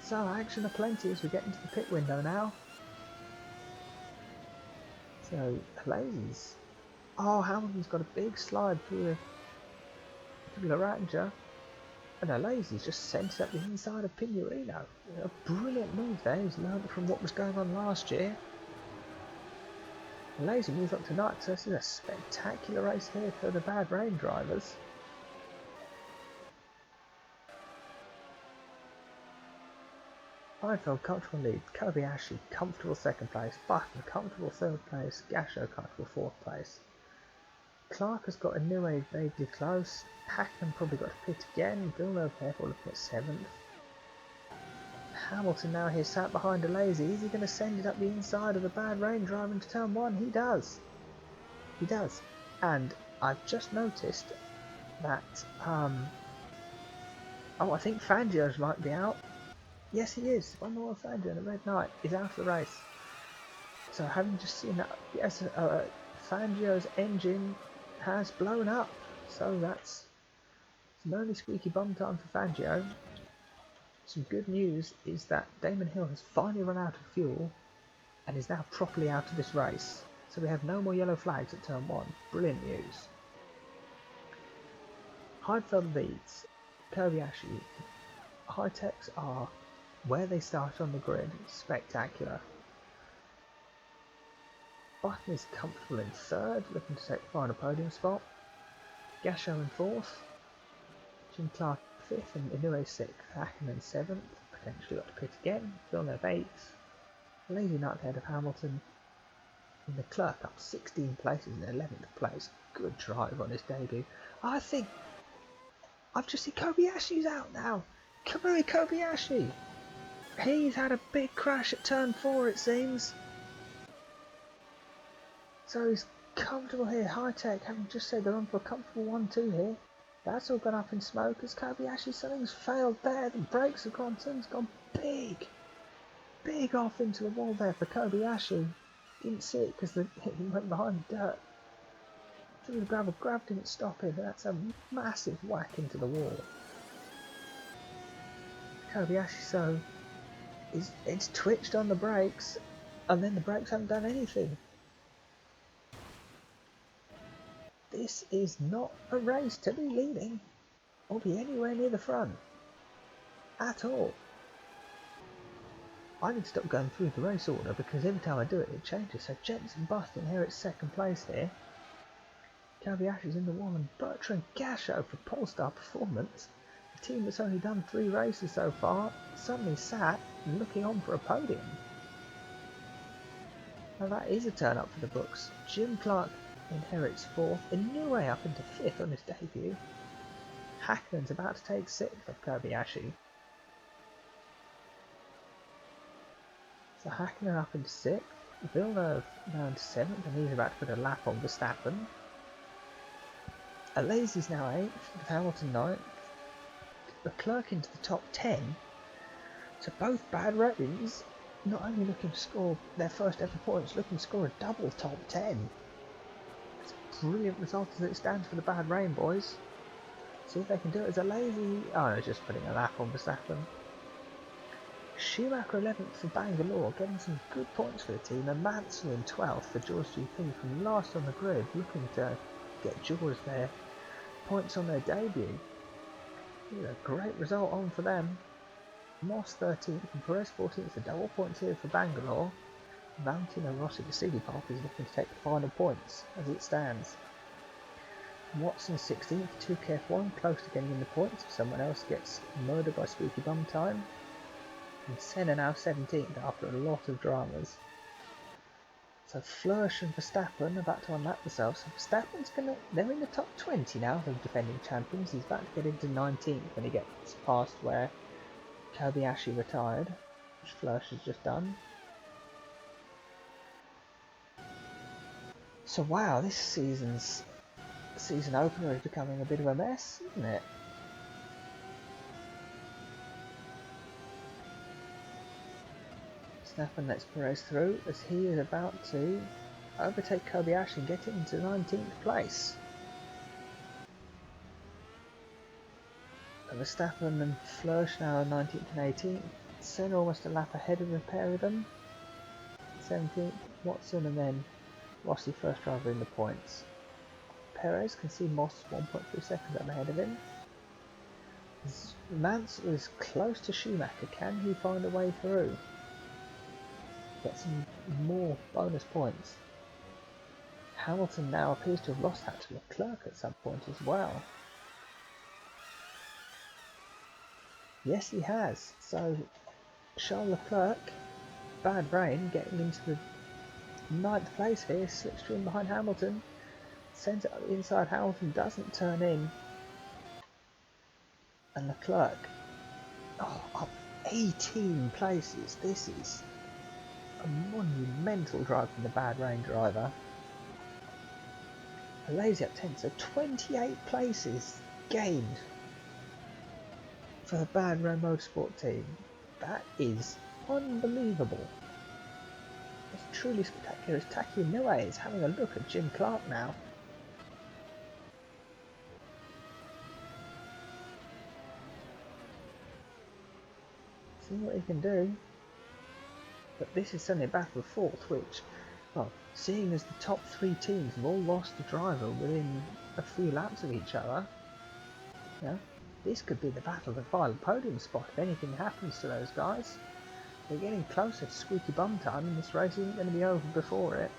So action aplenty as we get into the pit window now. So Alesi's. Oh, Hamilton's got a big slide through the Laranja, and Alesi's just sent it up the inside of Pinorino. A brilliant move there. He's learned from what was going on last year. Lazy moves up tonight, so this is a spectacular race here for the bad rain drivers. Heidfeld comfortable lead, Kobayashi comfortable second place, Button comfortable third place, Gasho comfortable fourth place. Clark has got a new age vaguely close, Hackman probably got to pit again, Villeneuve Airport looking at 7th. Hamilton now here sat behind a Lazy, is he going to send it up the inside of the bad rain driver into turn 1? He does. He does. And I've just noticed that, I think Fangio's might be out. Yes, he is. One more Fangio, the Red Knight, is out of the race. So having just seen that, yes, Fangio's engine has blown up. So that's some early squeaky bum time for Fangio. Some good news is that Damon Hill has finally run out of fuel and is now properly out of this race. So we have no more yellow flags at turn 1. Brilliant news. Heidfeld leads. Kobayashi. High-techs are where they start on the grid. Spectacular. Button is comfortable in 3rd, looking to take the final podium spot. Gasho in 4th. Jim Clark 5th and Inoue 6th. Hackman 7th, potentially got to pit again. Villeneuve 8th. Lazy Knight ahead of Hamilton. And the Clerk up 16 places in 11th place. Good drive on his debut. I think I've just seen Kobayashi's out now. Kamui Kobayashi. He's had a big crash at turn 4, it seems. So he's comfortable here. High Tech, having just said they're on for a comfortable 1-2 here. That's all gone up in smoke as Kobayashi, something's failed there. The brakes have gone, something's gone big off into the wall there for Kobayashi. Didn't see it because he went behind the dirt. Through the gravel, grab didn't stop him. That's a massive whack into the wall. Kobayashi, so it's twitched on the brakes, and then the brakes haven't done anything. This is not a race to be leading or be anywhere near the front at all. I need to stop going through the race order because every time I do it, it changes. So Jensen Button here at 2nd place here. Kobayashi's in the wall and Bertrand Gasho for Polestar Performance. The team that's only done 3 races so far suddenly sat and looking on for a podium. Now that is a turn up for the books. Jim Clark inherits 4th, Inoue up into 5th on his debut. Hackman's about to take 6th of Kobayashi. So Hackman up into 6th, Villeneuve down to 7th, and he's about to put a lap on Verstappen. Lazy's now 8th, with Hamilton 9th. Leclerc into the top 10. So both bad rains, not only looking to score their first ever points, looking to score a double top 10. It's a brilliant result as it stands for the bad rain boys. See if they can do it as a Lazy. Oh no, just putting a lap on Verstappen. Schumacher 11th for Bangalore, getting some good points for the team, and Mansell in 12th for Jaws GP from last on the grid, looking to get Jaws their points on their debut. A great result on for them. Moss 13th and Perez 14th for double points here for Bangalore. Valentino Rossi for City Park is looking to take the final points as it stands. Watson 16th, 2KF1, close to getting in the points if someone else gets murdered by squeaky bum time. And Senna now 17th after a lot of dramas. So Flörsch and Verstappen are about to unlap themselves. So Verstappen's they're in the top 20 now, the defending champions. He's about to get into 19th when he gets past where Kobayashi retired, which Flörsch has just done. So wow, this season's season opener is becoming a bit of a mess, isn't it? Verstappen lets Perez through as he is about to overtake Kobayashi and get into 19th place. Verstappen and Flörsch now are 19th and 18th. Senna almost a lap ahead of the pair of them. 17th, Watson, and then Rossi first driver in the points. Perez can see Moss 1.3 seconds up ahead of him. Mansell is close to Schumacher. Can he find a way through? Get some more bonus points. Hamilton now appears to have lost that to Leclerc at some point as well. Yes, he has. So Charles Leclerc, bad rain, getting into the 9th place here, slipstream behind Hamilton. Sends it up the inside, Hamilton doesn't turn in. And Leclerc, up 18 places. This is a monumental drive from the bad rain driver. A lazy up 10, so 28 places gained for the bad rain motorsport team. That is unbelievable. It's truly spectacular. Taki Inoue is having a look at Jim Clark now. See what he can do. But this is suddenly a battle of 4th, which, well, seeing as the top 3 teams have all lost a driver within a few laps of each other, yeah, this could be the battle of the final podium spot if anything happens to those guys. They're getting closer to squeaky bum time, and this race isn't going to be over before it.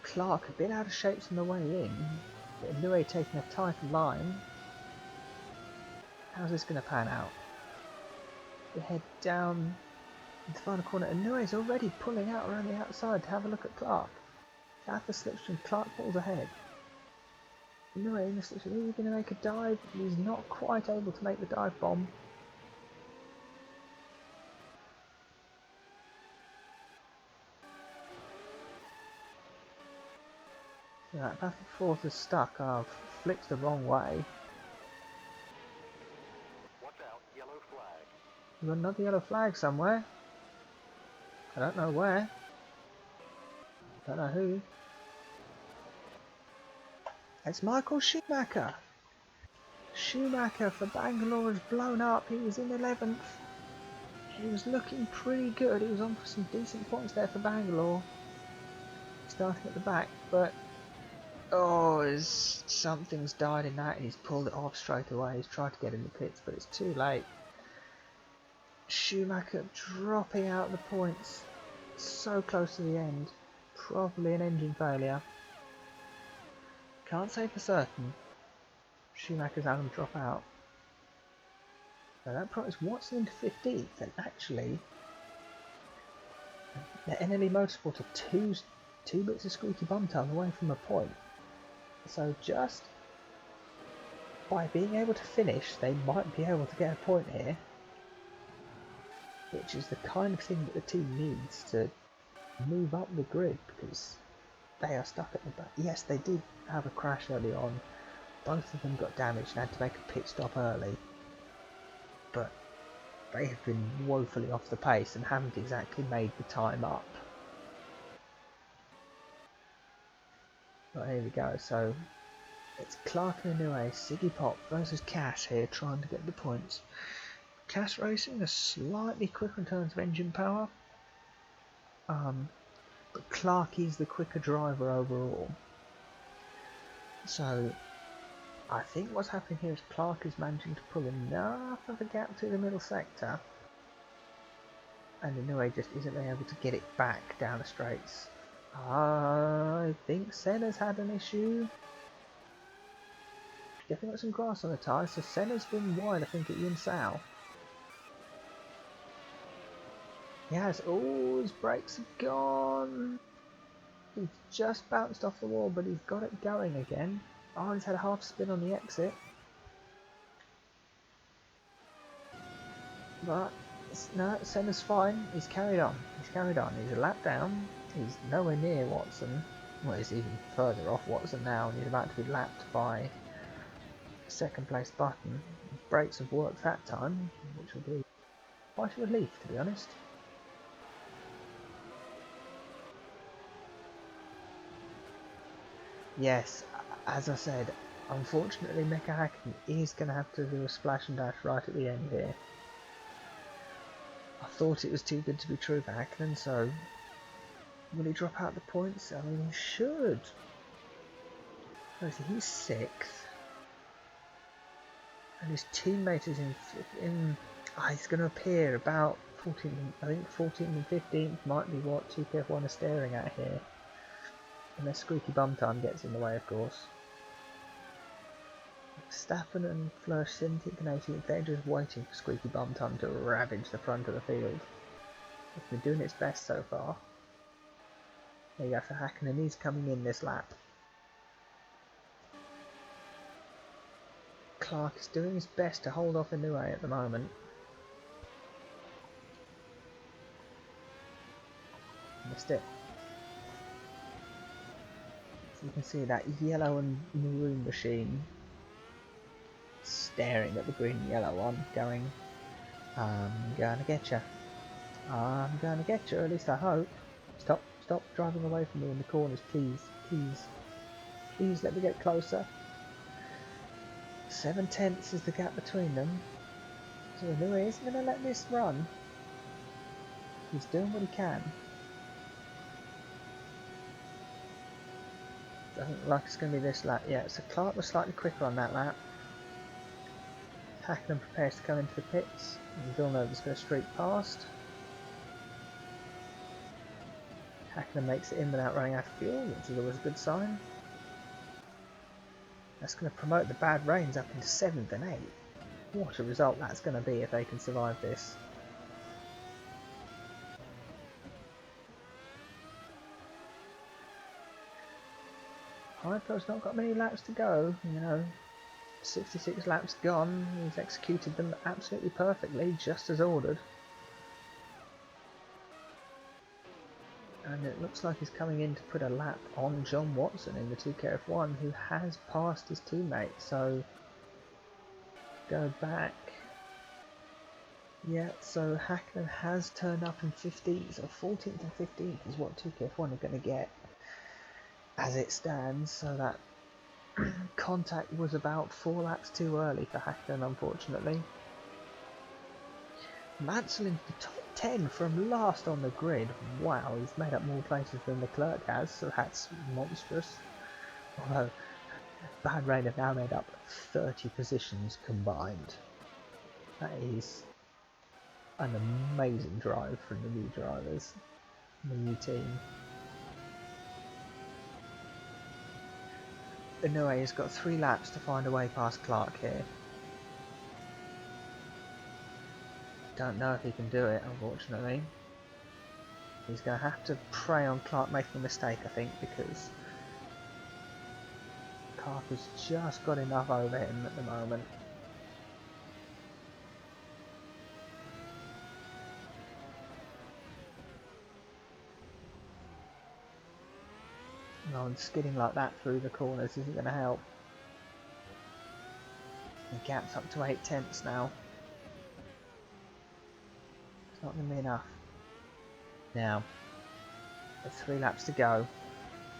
Clark a bit out of shape on the way in, but Inoue taking a tighter line. How's this going to pan out? We head down the final corner, and Inoue's already pulling out around the outside to have a look at Clark. At the slipstream, Clark pulls ahead. Inoue in the slipstream, he's going to make a dive. He's not quite able to make the dive bomb. Yeah, that battle for 4th is stuck. I've flicked the wrong way. Watch out, yellow flag. We've got another yellow flag somewhere. I don't know where. Don't know who. It's Michael Schumacher. Schumacher for Bangalore has blown up. He was in 11th. He was looking pretty good. He was on for some decent points there for Bangalore. Starting at the back, but something's died in that. He's pulled it off straight away. He's tried to get in the pits, but it's too late. Schumacher dropping out the points. So close to the end. Probably an engine failure. Can't say for certain. Schumacher's had him drop out. So that puts Watson into 15th, and actually the NLE Motorsport are two bits of squeaky bum time away from a point. So just by being able to finish, they might be able to get a point here, which is the kind of thing that the team needs to move up the grid, because they are stuck at the back. Yes, they did have a crash early on. Both of them got damaged and had to make a pit stop early, but they have been woefully off the pace and haven't exactly made the time up. But here we go, so it's Clark and Inoue, Siggy Pop versus Cass here, trying to get the points. Cass Racing are slightly quicker in terms of engine power, but Clark is the quicker driver overall. So I think what's happening here is Clark is managing to pull enough of a gap to the middle sector, and Inoue just isn't able to get it back down the straights. I think Senna's had an issue. Definitely got some grass on the tyres, so Senna's been wide, I think, at Yin Sao. He has. Oh, his brakes have gone. He's just bounced off the wall, but he's got it going again. Oh, he's had a half spin on the exit. But no, Senna's fine. He's carried on. He's carried on. He's a lap down. He's nowhere near Watson. Well, he's even further off Watson now, and he's about to be lapped by second place Button. His brakes have worked that time, which will be quite a relief, to be honest. Yes, as I said, unfortunately Mecca Hakkinen is going to have to do a splash and dash right at the end here. I thought it was too good to be true for Hakkinen, so will he drop out the points? I mean, he should. He's 6th, and his teammate is in he's going to appear about 14th. I think 14th and 15th might be what 2PF1 are staring at here. Unless squeaky bum time gets in the way, of course. Staffen and Fleur Syntic, they're just waiting for squeaky bum time to ravage the front of the field. It's been doing its best so far. There you go for Hakkinen, he's coming in this lap. Clark is doing his best to hold off Inoue at the moment. Missed it. So you can see that yellow and maroon machine staring at the green and yellow one, going, I'm gonna get you. I'm gonna get you, at least I hope. Stop driving away from me in the corners, please, please. Please let me get closer. 7/10 is the gap between them. So Inoue isn't going to let this run. He's doing what he can. Doesn't look like it's going to be this lap yet. So Clark was slightly quicker on that lap. Hakkinen prepares to come into the pits. And Villeneuve's going to streak past. Hakkinen makes it in without running out of fuel, which is always a good sign. That's going to promote the bad rains up into 7th and 8th. What a result that's going to be if they can survive this. Heidfeld's not got many laps to go, 66 laps gone. He's executed them absolutely perfectly, just as ordered. And it looks like he's coming in to put a lap on John Watson in the 2KF1, who has passed his teammate. So go back. Yeah, so Hakkinen has turned up in 15th, so 14th and 15th is what 2KF1 are going to get as it stands. So that contact was about 4 laps too early for Hakkinen, unfortunately. Mansell into the top 10 from last on the grid. Wow, he's made up more places than Leclerc has, so that's monstrous. Although, Bahrain have now made up 30 positions combined. That is an amazing drive from the new drivers, the new team. Inoue has got 3 laps to find a way past Clark here. Don't know if he can do it, unfortunately. He's going to have to prey on Clark making a mistake, I think, because Clark has just got enough over him at the moment. No, and skidding like that through the corners isn't going to help. The gap's up to 8/10 now. It's not going to be enough. Now, with 3 laps to go,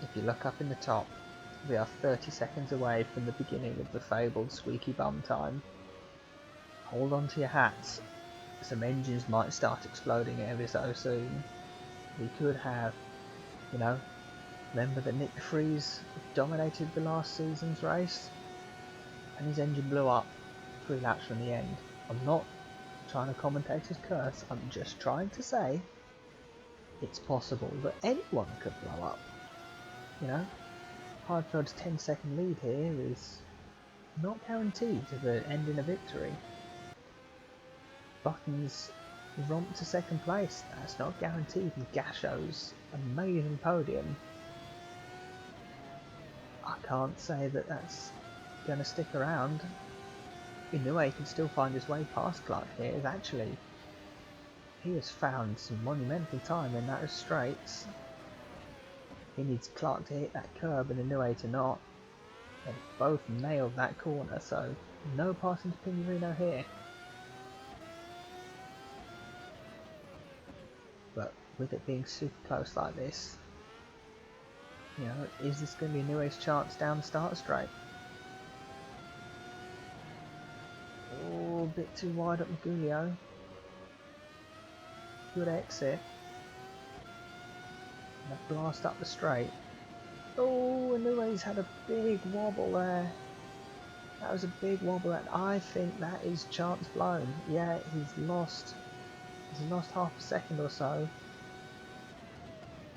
if you look up in the top, we are 30 seconds away from the beginning of the fabled squeaky bum time. Hold on to your hats. Some engines might start exploding ever so soon. We could have, remember that Nick de Vries dominated the last season's race? And his engine blew up 3 laps from the end. I'm not trying to commentator's curse, I'm just trying to say it's possible that anyone could blow up. Heidfeld's 10-second lead here is not guaranteed to end in a victory. Button's romp to 2nd place, that's not guaranteed. And Gasho's amazing podium, I can't say that that's going to stick around. Inoue can still find his way past Clark here. He has found some monumental time in that straights. He needs Clark to hit that curb and Inoue to not. They both nailed that corner, so no passing to Pinarino here. But with it being super close like this, is this going to be Inoue's chance down the start straight? Oh, a bit too wide up Magulio. Good exit. And a blast up the straight. Oh, Inoue's had a big wobble there. That was a big wobble, and I think that is chance blown. Yeah, he's lost half a second or so.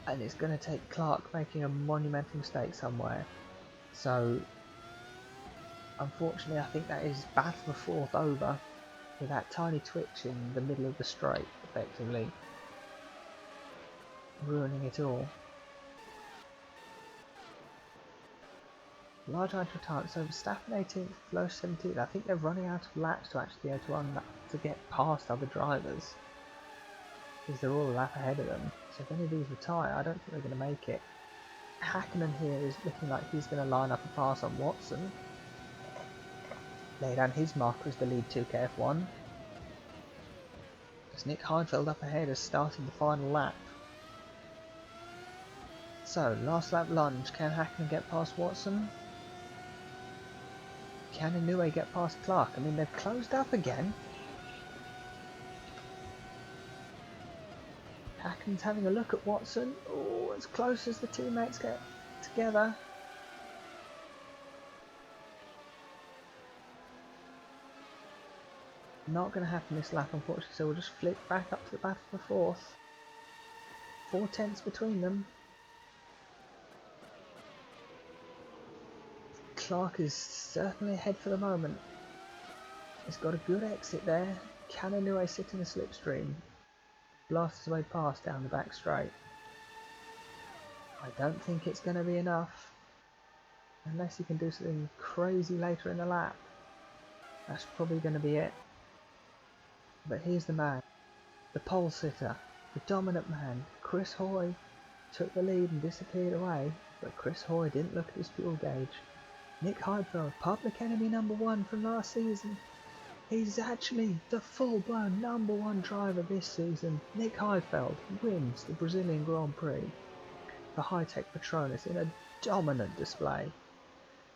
and it's going to take Clark making a monumental mistake somewhere. So unfortunately I think that is battle for fourth over, with that tiny twitch in the middle of the straight effectively ruining it all. Large idle time, so Verstappen 18th, Flow 17th. I think they're running out of laps to actually be able to get past other drivers, because they're all a lap ahead of them. So if any of these retire, I don't think they're going to make it. Hakkinen here is looking like he's going to line up a pass on Watson, lay down his marker as the lead 2K F1. As Nick Heidfeld up ahead has started the final lap. So last lap lunge, can Hakkinen get past Watson? Can Inoue get past Clark? I mean, they've closed up again. Hakkinen's having a look at Watson. Oh, as close as the teammates get together. Not going to happen this lap, unfortunately, so we'll just flip back up to the battle for fourth. 4 tenths between them. Clark is certainly ahead for the moment. He's got a good exit there. Can Inoue sit in the slipstream? Blast his way past down the back straight. I don't think it's going to be enough, unless he can do something crazy later in the lap. That's probably going to be it. But here's the man, the pole sitter, the dominant man. Chris Hoy took the lead and disappeared away, but Chris Hoy didn't look at his fuel gauge. Nick Heidfeld, public enemy #1 from last season. He's actually the full-blown #1 driver this season. Nick Heidfeld wins the Brazilian Grand Prix for High-Tech Petronas in a dominant display.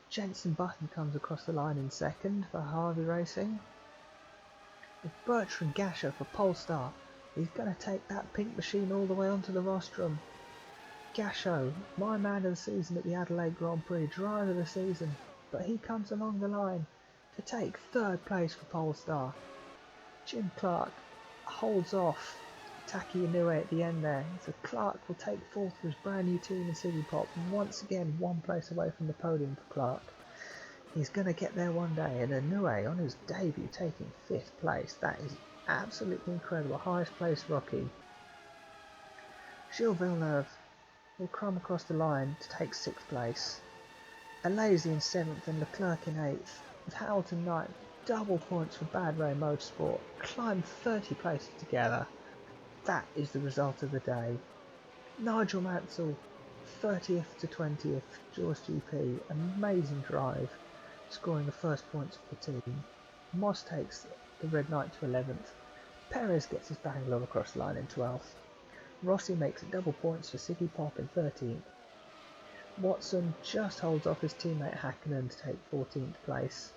Jenson Button comes across the line in second for Harvey Racing. Bertrand Gasher for Polestar. He's going to take that pink machine all the way onto the rostrum. Gasho, my man of the season at the Adelaide Grand Prix, driver of the season, but he comes along the line to take third place for Polestar. Jim Clark holds off Taki Inoue at the end there, so Clark will take fourth for his brand new team in City Pop, once again 1 place away from the podium for Clark. He's going to get there one day, and Inoue on his debut taking 5th place. That is absolutely incredible. Highest place rookie. Gilles Villeneuve will crumb across the line to take 6th place. Alazy in 7th and Leclerc in 8th, with Hamilton 9th. Double points for Bad Ray Motorsport. Climb 30 places together. That is the result of the day. Nigel Mansell 30th to 20th, Jaws GP. Amazing drive, scoring the first points for the team. Moss takes the Red Knight to 11th. Perez gets his Bangalore across the line in 12th. Rossi makes it double points for Siggy Pop in 13th. Watson just holds off his teammate Hakkinen to take 14th place.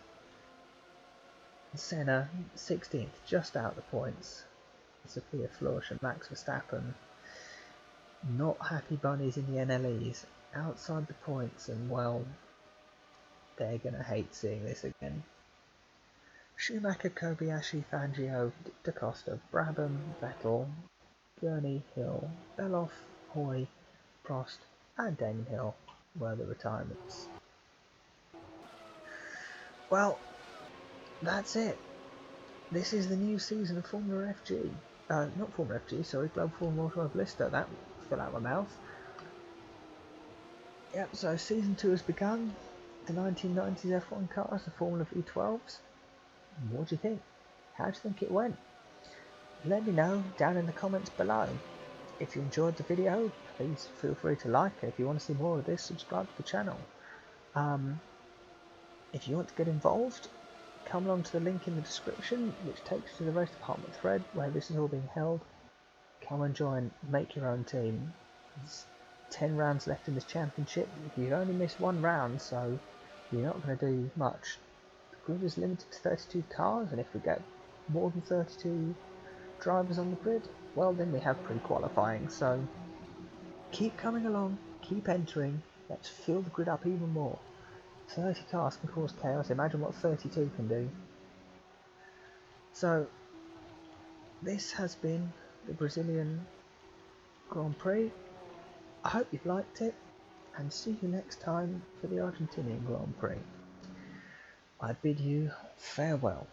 Senna 16th, just out the points. Sophia Florsch and Max Verstappen, not happy bunnies in the NLEs, outside the points, and well, they're going to hate seeing this again. Schumacher, Kobayashi, Fangio, Da Costa, Brabham, Vettel, Gurney, Hill, Beloff, Hoy, Prost and Damon Hill were the retirements. Well, that's it. This is the new season of Formula FG. Not Formula FG, sorry, Global Formula Automobilista. That fell out of my mouth. Yep, so season 2 has begun. The 1990s F1 cars, the Formula V12s. What do you think? How do you think it went? Let me know down in the comments below. If you enjoyed the video, please feel free to like it. If you want to see more of this, subscribe to the channel. If you want to get involved, come along to the link in the description, which takes you to the Race Department thread where this is all being held. Come and join, make your own team. There's 10 rounds left in this championship. You've only missed 1 round, so you're not going to do much. The grid is limited to 32 cars, and if we get more than 32 drivers on the grid, well then we have pre-qualifying. So keep coming along, keep entering, let's fill the grid up even more. 30 cars can cause chaos, imagine what 32 can do. So this has been the Brazilian Grand Prix. I hope you've liked it, and see you next time for the Argentinian Grand Prix. I bid you farewell.